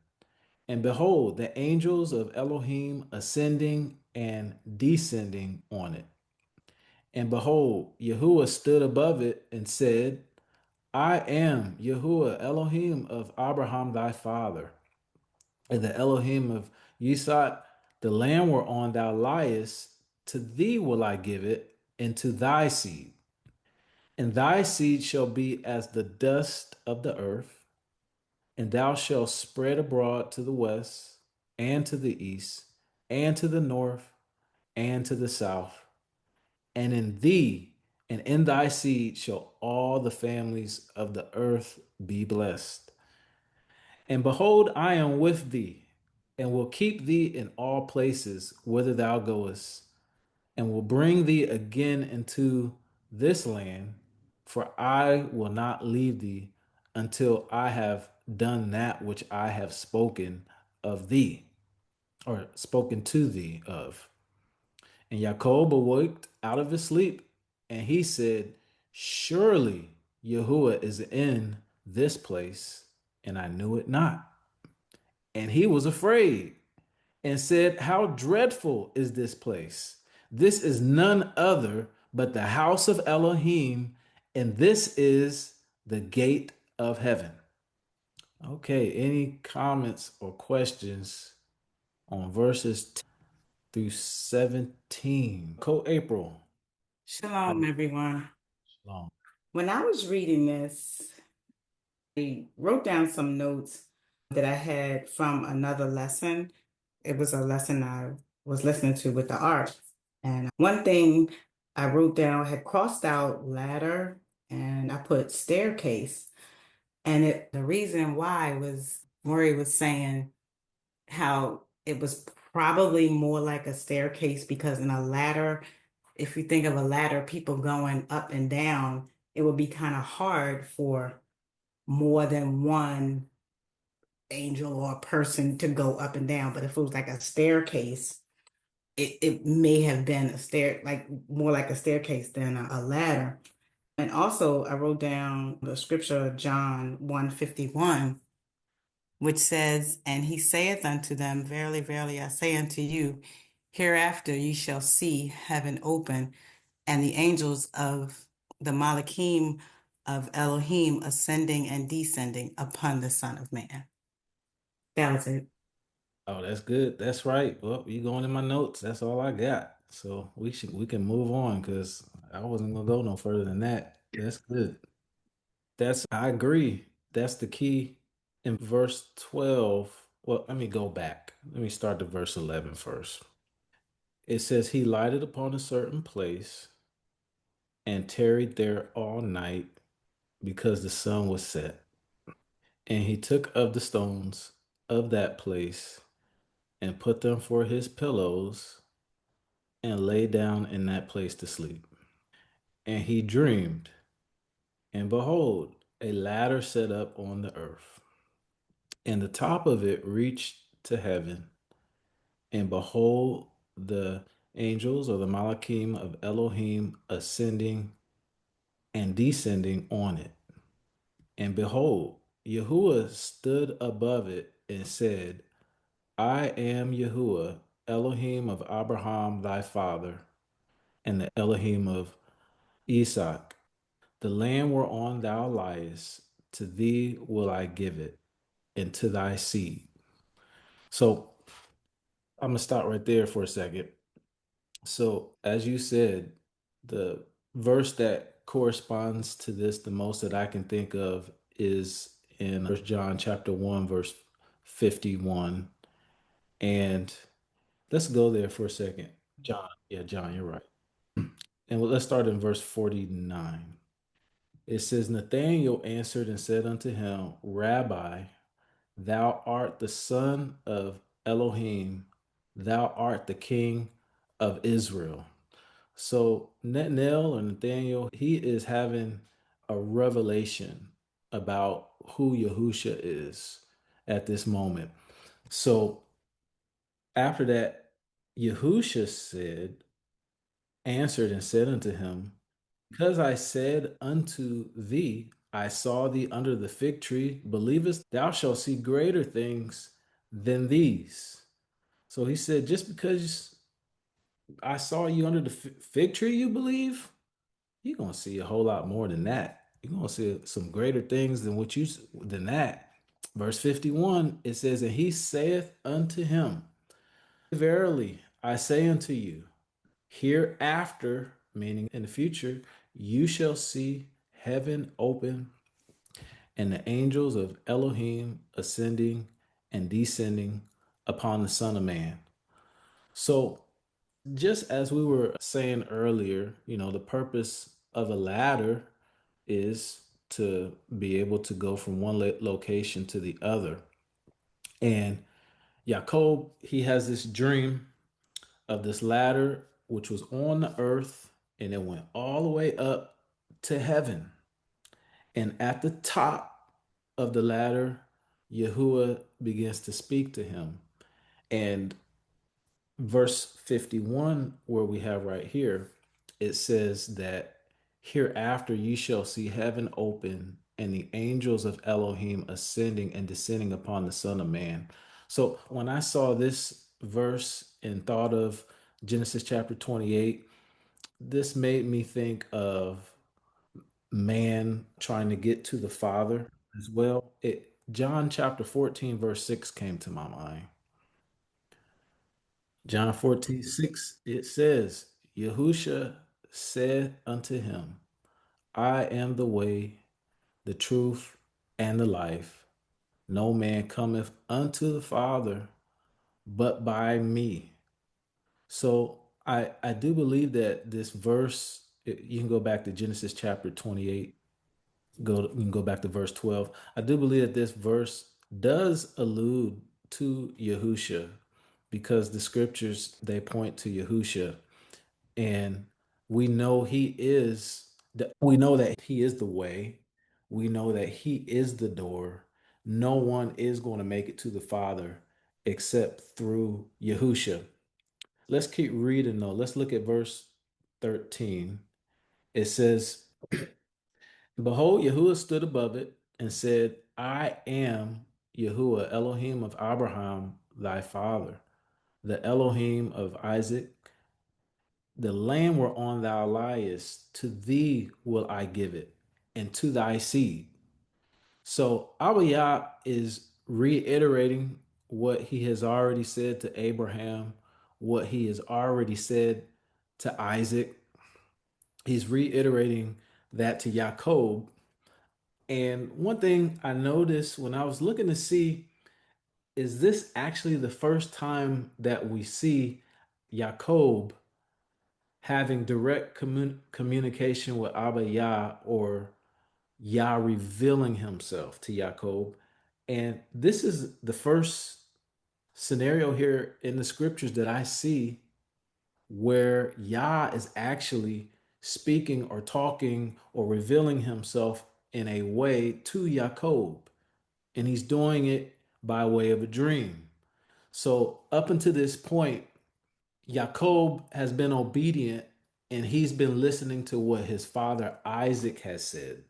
Speaker 2: And behold, the angels of Elohim ascending and descending on it. And behold, Yahuwah stood above it and said, I am Yahuwah, Elohim of Abraham thy father, and the Elohim of Yisach, the land whereon thou liest, to thee will I give it, and to thy seed. And thy seed shall be as the dust of the earth, and thou shalt spread abroad to the west, and to the east, and to the north, and to the south. And in thee and in thy seed shall all the families of the earth be blessed. And behold, I am with thee, and will keep thee in all places whither thou goest, and will bring thee again into this land, for I will not leave thee until I have done that which I have spoken of thee, or spoken to thee of. And Jacob awoke out of his sleep, and he said, surely Yahuwah is in this place, and I knew it not. And he was afraid and said, how dreadful is this place? This is none other but the house of Elohim, and this is the gate of heaven. Okay, any comments or questions on verses 10 through 17? Co-April.
Speaker 5: Shalom, everyone.
Speaker 2: Shalom.
Speaker 5: When I was reading this, I wrote down some notes that I had from another lesson. It was a lesson I was listening to with the art. And one thing I wrote down, I had crossed out ladder and I put staircase. And the reason why was Maury was saying how it was probably more like a staircase because in a ladder, if you think of a ladder, people going up and down, it would be kind of hard for more than one angel or person to go up and down. But if it was like a staircase, it may have been a stair, like more like a staircase than a ladder. And also I wrote down the scripture, John 1:51, which says, and he saith unto them, verily, verily, I say unto you, hereafter ye shall see heaven open, and the angels of the Malachim of Elohim ascending and descending upon the Son of Man. That was it.
Speaker 2: Oh, that's good. That's right. Well, you going in my notes. That's all I got. So we can move on because I wasn't gonna go no further than that. That's good. I agree. That's the key in verse 12. Well, let me go back. Let me start to verse 11 first. It says, he lighted upon a certain place and tarried there all night because the sun was set. And he took of the stones of that place and put them for his pillows and lay down in that place to sleep. And he dreamed, and behold, a ladder set up on the earth, and the top of it reached to heaven. And behold, the angels or the Malachim of Elohim ascending and descending on it. And behold, Yahuwah stood above it and said, I am Yahuwah, Elohim of Abraham thy father, and the Elohim of Isaac. The land whereon thou liest, to thee will I give it, and to thy seed. So I'm going to stop right there for a second. So, as you said, the verse that corresponds to this the most that I can think of is in 1 John chapter 1, verse 51. And let's go there for a second. John, yeah, John, you're right. And let's start in verse 49. It says, Nathanael answered and said unto him, Rabbi, thou art the son of Elohim, thou art the king of Israel. So Nathaniel, he is having a revelation about who Yahusha is at this moment. So after that, Yahusha answered and said unto him, Because I said unto thee, I saw thee under the fig tree, believest thou shalt see greater things than these. So he said, just because I saw you under the fig tree, you believe? You're gonna see a whole lot more than that. You're gonna see some greater things than that. Verse 51, it says, And he saith unto him, Verily I say unto you, hereafter, meaning in the future, you shall see heaven open and the angels of Elohim ascending and descending upon the Son of Man. So, just as we were saying earlier, the purpose of a ladder is to be able to go from one location to the other. And Jacob, he has this dream of this ladder, which was on the earth, and it went all the way up to heaven. And at the top of the ladder, Yahuwah begins to speak to him. And verse 51, where we have right here, it says that hereafter you shall see heaven open and the angels of Elohim ascending and descending upon the Son of Man. So when I saw this verse and thought of Genesis chapter 28, this made me think of man trying to get to the Father as well. John chapter 14, verse 6 came to my mind. John 14:6, it says, Yahusha said unto him, I am the way, the truth, and the life. No man cometh unto the Father but by me. So I do believe that this verse, you can go back to Genesis chapter 28, you can go back to verse 12. I do believe that this verse does allude to Yahusha because the scriptures, they point to Yahusha, and we know we know that he is the way. We know that he is the door. No one is going to make it to the Father except through Yahusha. Let's keep reading though. Let's look at verse 13. It says, Behold, Yahuwah stood above it and said, I am Yahuwah, Elohim of Abraham, thy father, the Elohim of Isaac. The land whereon thou liest, to thee will I give it, and to thy seed. So Abba Yah is reiterating what he has already said to Abraham, what he has already said to Isaac. He's reiterating that to Jacob. And one thing I noticed when I was looking to see, is this actually the first time that we see Jacob having direct communication with Abba Yah, or Yah revealing himself to Jacob? And this is the first scenario here in the scriptures that I see where Yah is actually speaking or talking or revealing himself in a way to Jacob. And he's doing it by way of a dream. So up until this point, Jacob has been obedient and he's been listening to what his father Isaac has said.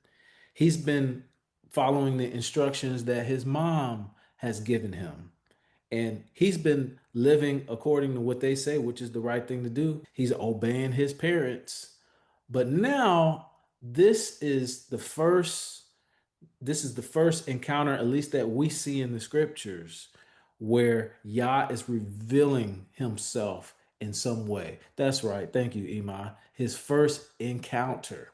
Speaker 2: He's been following the instructions that his mom has given him. And he's been living according to what they say, which is the right thing to do. He's obeying his parents. But now this is the first encounter, at least that we see in the scriptures, where Yah is revealing himself in some way. That's right. Thank you, Imai. His first encounter.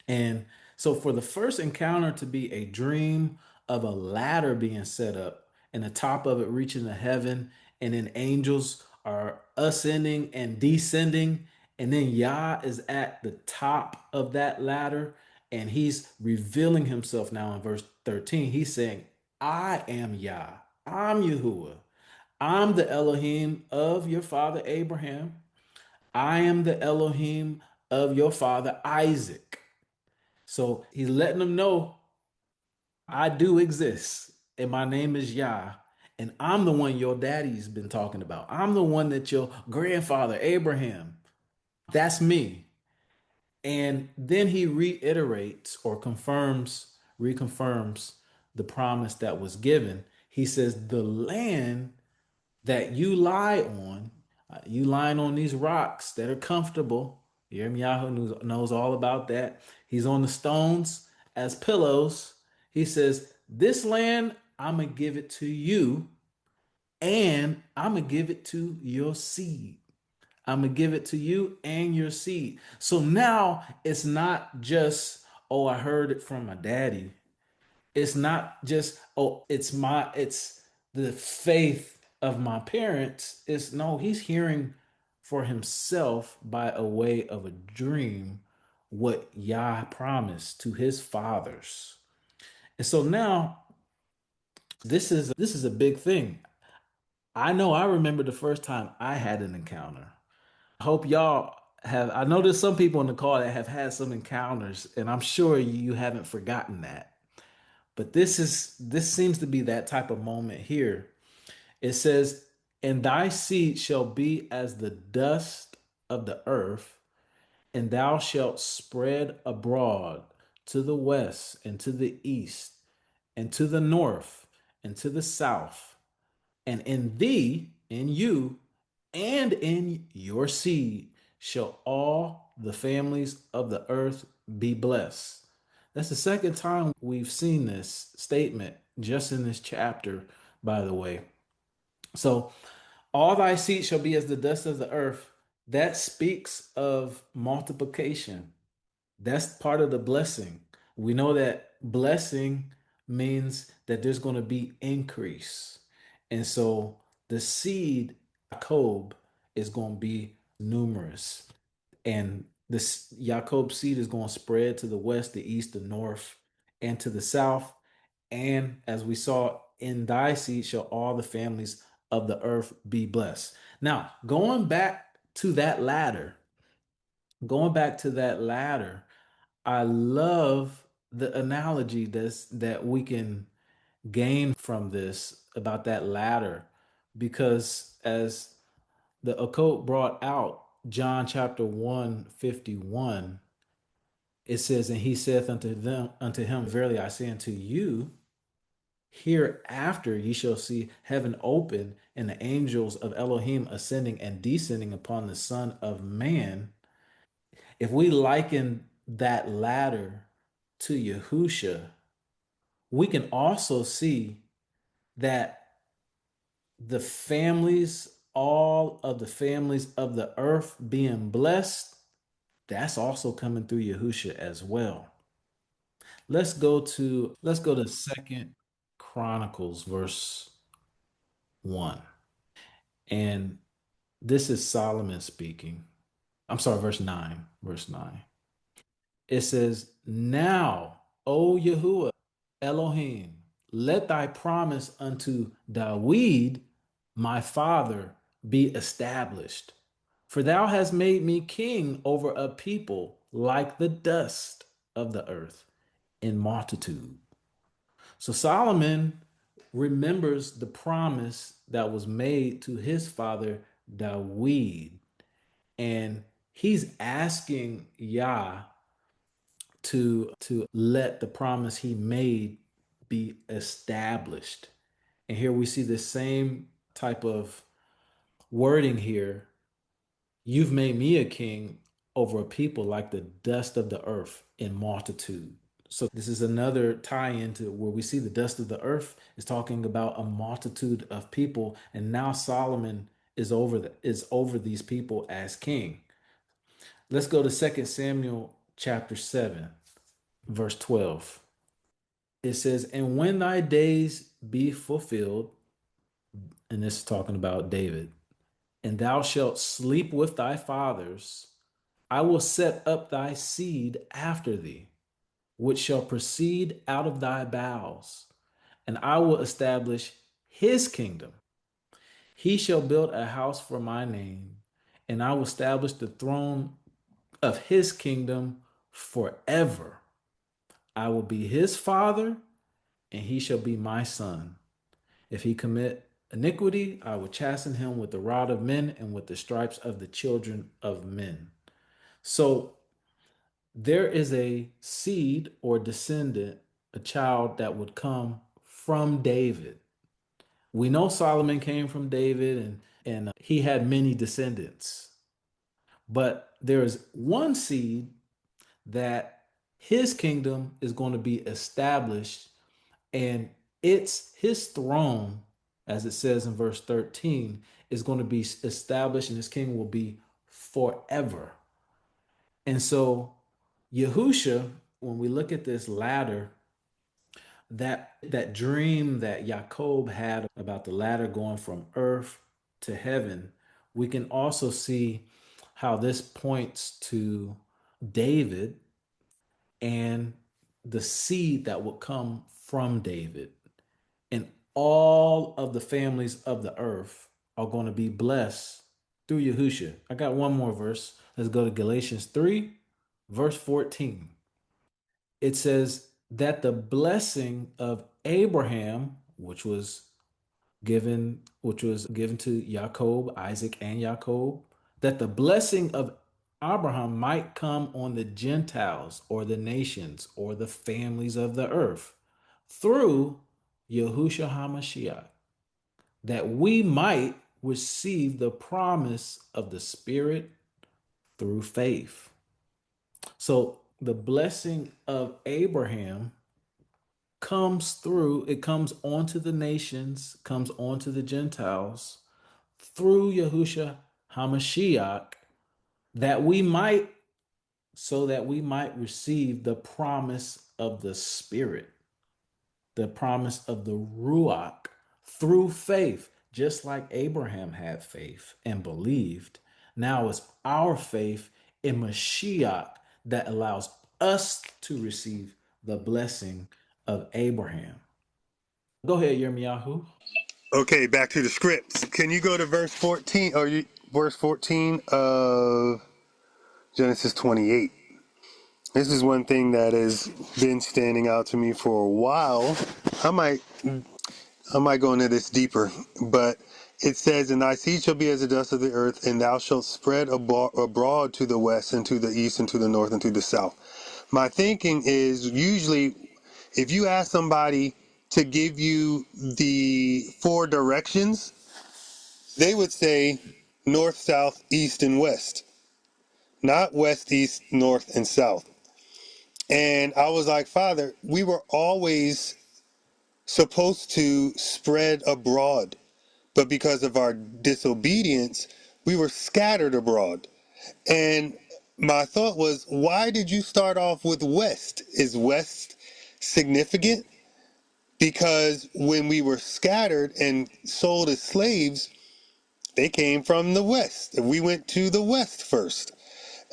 Speaker 2: And so, for the first encounter to be a dream of a ladder being set up and the top of it reaching to heaven, and then angels are ascending and descending, and then Yah is at the top of that ladder, and he's revealing himself now in verse 13. He's saying, I am Yah, I'm Yahuwah, I'm the Elohim of your father Abraham, I am the Elohim of your father Isaac. So he's letting them know I do exist and my name is Yah. And I'm the one your daddy's been talking about. I'm the one that your grandfather, Abraham, that's me. And then he reiterates or reconfirms the promise that was given. He says, the land that you lie on, you lying on these rocks that are comfortable. Yirmiyahu knows all about that. He's on the stones as pillows. He says, this land, I'm going to give it to you, and I'm going to give it to your seed. I'm going to give it to you and your seed. So now it's not just, oh, I heard it from my daddy. It's not just, oh, it's the faith of my parents. It's no, he's hearing for himself by a way of a dream what Yah promised to his fathers. And so now this is a big thing. I know I remember the first time I had an encounter. I hope y'all have. I know there's some people in the call that have had some encounters, and I'm sure you haven't forgotten that. But this seems to be that type of moment here. It says, and thy seed shall be as the dust of the earth, and thou shalt spread abroad to the west and to the east and to the north and to the south. And in thee, in you, and in your seed shall all the families of the earth be blessed. That's the second time we've seen this statement just in this chapter, by the way. So, all thy seed shall be as the dust of the earth. That speaks of multiplication. That's part of the blessing. We know that blessing means that there's going to be increase. And so the seed, Jacob, is going to be numerous. And this Jacob seed is going to spread to the west, the east, the north, and to the south. And as we saw, in thy seed shall all the families of the earth be blessed. Now, going back to that ladder, I love the analogy that we can gain from this about that ladder, because as the occult brought out John chapter 1:51, it says, and he saith unto him, verily I say unto you, hereafter ye shall see heaven open and the angels of Elohim ascending and descending upon the Son of Man. If we liken that ladder to Yahusha, we can also see that all of the families of the earth being blessed, that's also coming through Yahusha as well. Let's go to Second Chronicles verse 1. And this is Solomon speaking. I'm sorry, verse 9. Verse 9. It says, now, O Yahuwah, Elohim, let thy promise unto Dawid, my father, be established. For thou hast made me king over a people like the dust of the earth in multitude. So Solomon remembers the promise that was made to his father Dawid, and he's asking Yah to let the promise he made be established. And here we see the same type of wording here. You've made me a king over a people like the dust of the earth in multitude. So this is another tie into where we see the dust of the earth is talking about a multitude of people, and now Solomon is over these people as king. Let's go to 2 Samuel chapter 7, verse 12. It says, "And when thy days be fulfilled," and this is talking about David, "and thou shalt sleep with thy fathers, I will set up thy seed after thee, which shall proceed out of thy bowels, and I will establish his kingdom. He shall build a house for my name, and I will establish the throne of his kingdom forever. I will be his father, and he shall be my son. If he commit iniquity, I will chasten him with the rod of men and with the stripes of the children of men." So there is a seed or descendant, a child that would come from David. We know Solomon came from David, and he had many descendants. But there is one seed that his kingdom is going to be established, and it's his throne, as it says in verse 13, is going to be established, and his king will be forever. And so Yahusha, when we look at this ladder, that dream that Jacob had about the ladder going from earth to heaven, we can also see how this points to David and the seed that would come from David. And all of the families of the earth are going to be blessed through Yahusha. I got one more verse. Let's go to Galatians 3, verse 14. It says that the blessing of Abraham, which was given to Jacob, Isaac, and Jacob, that the blessing of Abraham might come on the Gentiles or the nations or the families of the earth through Yahushua HaMashiach, that we might receive the promise of the Spirit through faith. So the blessing of Abraham it comes onto the nations, comes onto the Gentiles through Yahushua HaMashiach, that we might receive the promise of the Spirit, the promise of the Ruach through faith, just like Abraham had faith and believed. Now it's our faith in Mashiach that allows us to receive the blessing of Abraham. Go ahead, Yirmiyahu.
Speaker 6: Okay, back to the scripts. Can you go to verse 14 verse 14 of Genesis 28? This is one thing that has been standing out to me for a while. I might go into this deeper, but it says, "And thy seed shall be as the dust of the earth, and thou shalt spread abroad to the west and to the east and to the north and to the south." My thinking is, usually if you ask somebody to give you the four directions, they would say north, south, east, and west, not west, east, north, and south. And I was like, Father, we were always supposed to spread abroad, but because of our disobedience, we were scattered abroad. And my thought was, why did you start off with west? Is west significant? Because when we were scattered and sold as slaves, they came from the west. We went to the west first.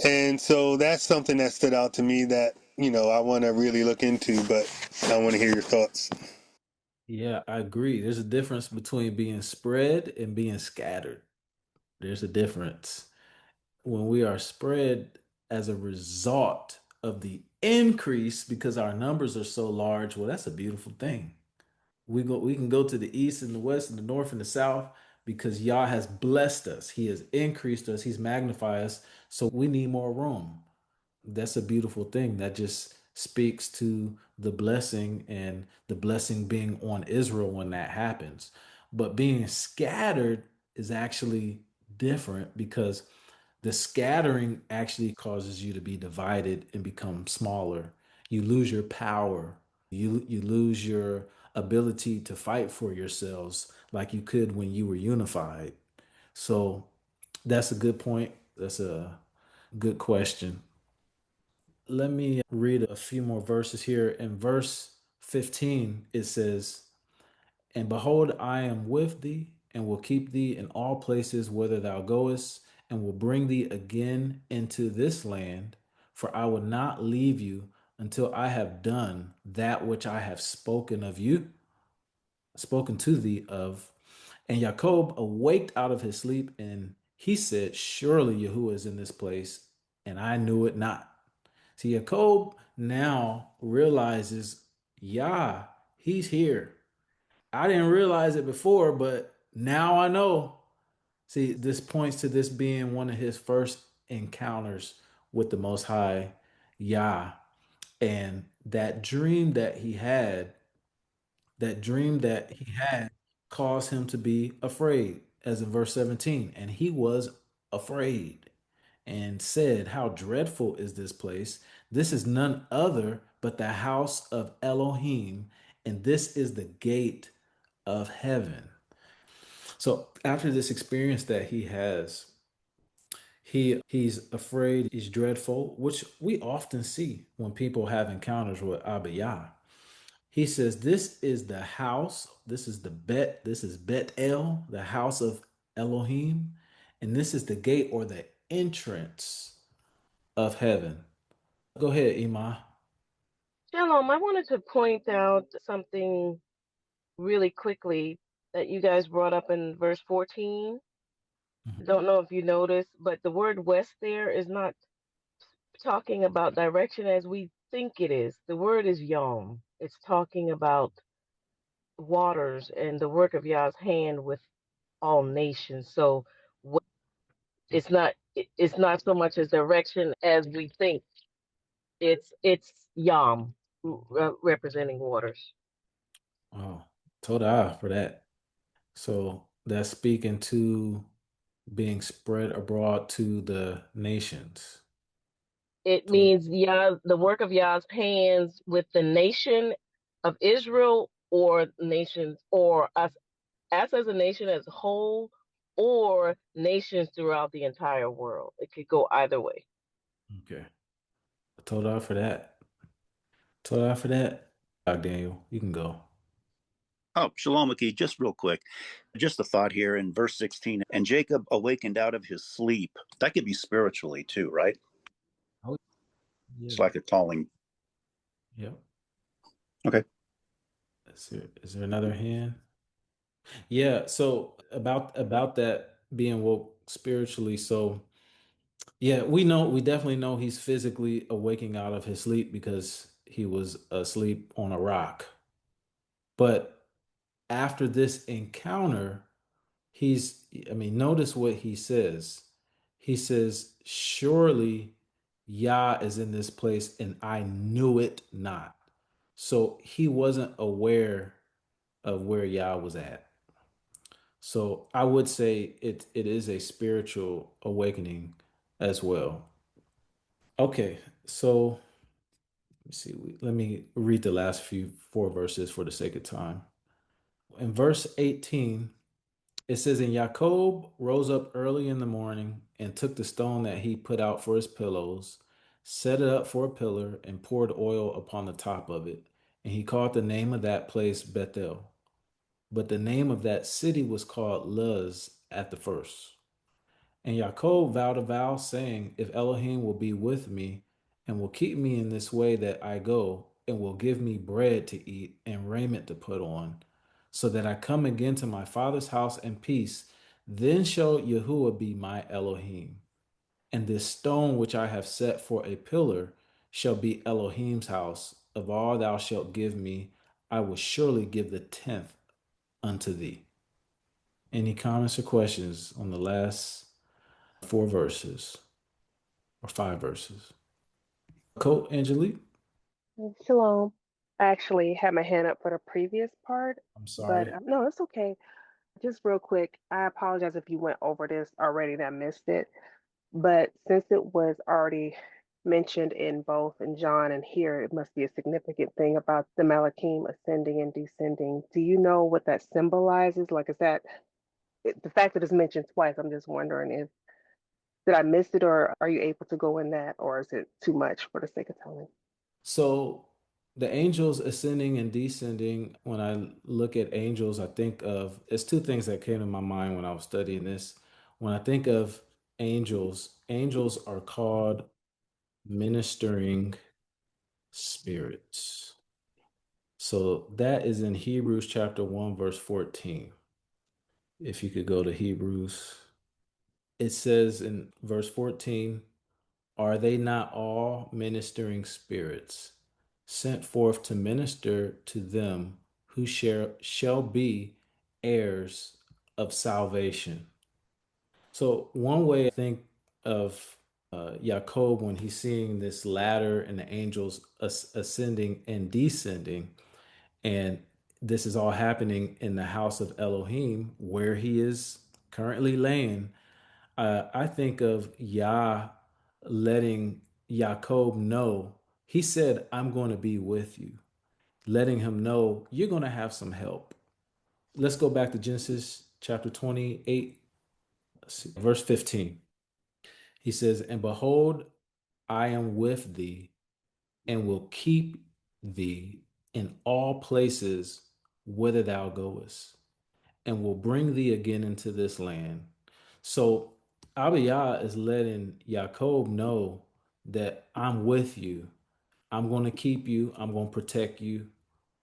Speaker 6: And so that's something that stood out to me that, I want to really look into, but I want to hear your thoughts.
Speaker 2: Yeah, I agree. There's a difference between being spread and being scattered. There's a difference. When we are spread as a result of the increase because our numbers are so large, well, that's a beautiful thing. We can go to the east and the west and the north and the south because Yah has blessed us. He has increased us. He's magnified us. So we need more room. That's a beautiful thing. That just speaks to the blessing and the blessing being on Israel when that happens. But being scattered is actually different because the scattering actually causes you to be divided and become smaller. You lose your power. You lose your ability to fight for yourselves like you could when you were unified. So that's a good point. That's a good question. Let me read a few more verses here. In verse 15, it says, "And behold, I am with thee, and will keep thee in all places whither thou goest, and will bring thee again into this land, for I will not leave you until I have done that which I have spoken to thee of." And Jacob awaked out of his sleep, and he said, "Surely Yahuwah is in this place, and I knew it not." See, Jacob now realizes, Yah, he's here. I didn't realize it before, but now I know. See, this points to this being one of his first encounters with the Most High, Yah. And that dream that he had caused him to be afraid, as in verse 17. And he was afraid and said, "How dreadful is this place? This is none other but the house of Elohim, and this is the gate of heaven." So after this experience that he has, he's afraid, he's dreadful, which we often see when people have encounters with Abba Yah. He says, "This is the house, this is Bet El, the house of Elohim, and this is the gate or the entrance of heaven." Go ahead, Ima.
Speaker 7: Shalom, I wanted to point out something really quickly that you guys brought up in verse 14. Don't know if you noticed, but the word west there is not talking about direction as we think it is. The word is yom. It's talking about waters and the work of Yah's hand with all nations. So it's not so much as direction as we think. It's yom representing waters.
Speaker 2: Oh, Todah for that. So that's speaking to being spread abroad to the nations.
Speaker 7: It
Speaker 2: Todah.
Speaker 7: means Yah, the work of Yah's hands with the nation of Israel or nations or us as a nation as a whole or nations throughout the entire world. It could go either way.
Speaker 2: Okay. Todah for that. Todah for that. Daniel, you can go.
Speaker 8: Oh, Shalom, Aki, just real quick. Just a thought here in verse 16. And Jacob awakened out of his sleep. That could be spiritually too, right?
Speaker 2: Oh, yeah.
Speaker 8: It's like a calling.
Speaker 2: Yep.
Speaker 8: Okay.
Speaker 2: Is there another hand? Yeah, so about that being woke spiritually. So yeah, we definitely know he's physically awaking out of his sleep because he was asleep on a rock. But after this encounter, I mean, notice what he says. He says, "Surely Yah is in this place, and I knew it not." So he wasn't aware of where Yah was at. So I would say it is a spiritual awakening as well. Okay, so let me see. Let me read the last few four verses for the sake of time. In verse 18, it says, "And Jacob rose up early in the morning and took the stone that he put out for his pillows, set it up for a pillar, and poured oil upon the top of it. And he called the name of that place Bethel. But the name of that city was called Luz at the first. And Yaakov vowed a vow, saying, If Elohim will be with me, and will keep me in this way that I go, and will give me bread to eat and raiment to put on, so that I come again to my father's house in peace, then shall Yahuwah be my Elohim. And this stone which I have set for a pillar shall be Elohim's house. Of all thou shalt give me, I will surely give the tenth unto thee." Any comments or questions on the last four verses or five verses? Coach Angelique?
Speaker 9: Shalom. I actually had my hand up for the previous part,
Speaker 2: I'm
Speaker 9: but
Speaker 2: sorry.
Speaker 9: no, it's okay. Just real quick, I apologize if you went over this already and I missed it. But since it was already mentioned in both in John and here, it must be a significant thing about the Malachim ascending and descending. Do you know what that symbolizes? Like, is that the fact that it's mentioned twice? I'm just wondering if did I miss it, or are you able to go in that, or is it too much for the sake of telling?
Speaker 2: So the angels ascending and descending, when I look at angels, I think of it's two things that came to my mind when I was studying this. When I think of angels, angels are called ministering spirits. So that is in Hebrews chapter 1, verse 14. If you could go to Hebrews, it says in verse 14, are they not all ministering spirits sent forth to minister to them who shall be heirs of salvation? So one way I think of Jacob when he's seeing this ladder and the angels ascending and descending, and this is all happening in the house of Elohim where he is currently laying. I think of Yah letting Jacob know, he said, I'm going to be with you, letting him know you're going to have some help. Let's go back to Genesis chapter 28, verse 15. He says, and behold, I am with thee and will keep thee in all places whither thou goest, and will bring thee again into this land. So Abiyah is letting Yaakov know that I'm with you. I'm going to keep you. I'm going to protect you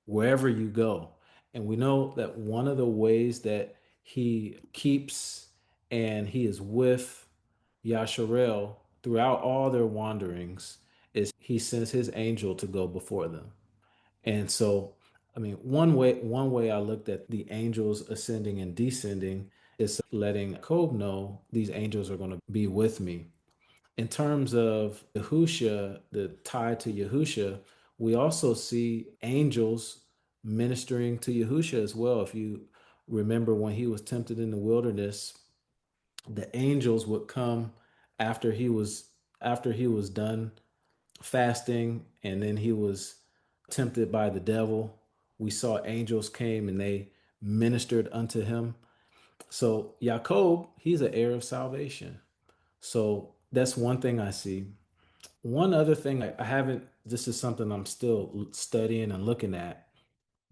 Speaker 2: wherever you go. And we know that one of the ways that he keeps and he is with Yasharel throughout all their wanderings is he sends his angel to go before them. And so, I mean, one way I looked at the angels ascending and descending is letting Job know these angels are going to be with me. In terms of Yahusha, the tie to Yahusha, we also see angels ministering to Yahusha as well. If you remember when he was tempted in the wilderness, the angels would come after he was done fasting and then he was tempted by the devil. We saw angels came and they ministered unto him. So Jacob, he's an heir of salvation. So that's one thing I see. One other thing I haven't, this is something I'm still studying and looking at,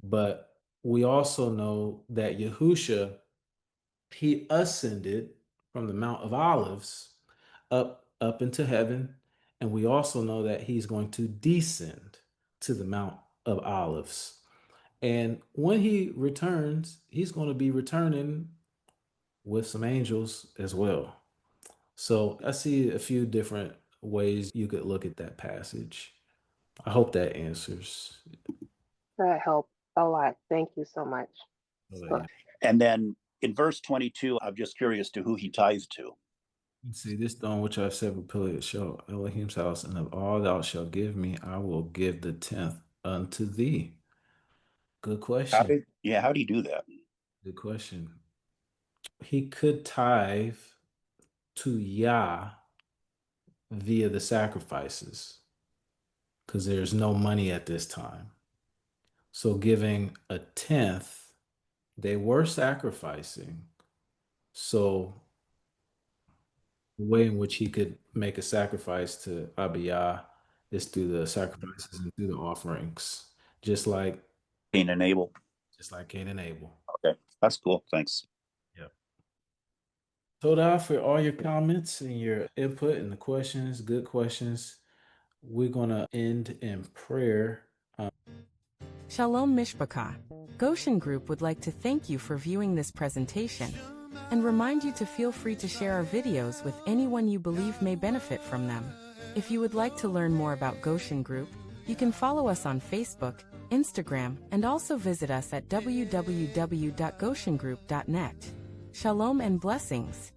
Speaker 2: but we also know that Yahusha, he ascended from the Mount of Olives up into heaven, and we also know that he's going to descend to the Mount of Olives. And when he returns, he's going to be returning with some angels as well. So I see a few different ways you could look at that passage. I hope that answers.
Speaker 9: That helped a lot. Thank you so much.
Speaker 8: And then in verse 22, I'm just curious to who he ties to.
Speaker 2: Let's see, this stone which I have set for pillar to show Elohim's house, and of all thou shalt give me, I will give the 10th unto thee. Good question.
Speaker 8: How do you do that?
Speaker 2: Good question. He could tithe to Yah via the sacrifices because there's no money at this time. So giving a 10th, they were sacrificing. So the way in which he could make a sacrifice to Abiyah is through the sacrifices and through the offerings, just like
Speaker 8: Cain and Abel.
Speaker 2: Cain and Abel.
Speaker 8: Okay, that's cool. Thanks.
Speaker 2: Yep. Toda, for all your comments and your input and the questions, good questions. We're going to end in prayer.
Speaker 10: Shalom Mishpachah. Goshen Group would like to thank you for viewing this presentation and remind you to feel free to share our videos with anyone you believe may benefit from them. If you would like to learn more about Goshen Group, you can follow us on Facebook, Instagram, and also visit us at www.goshengroup.net. Shalom and blessings.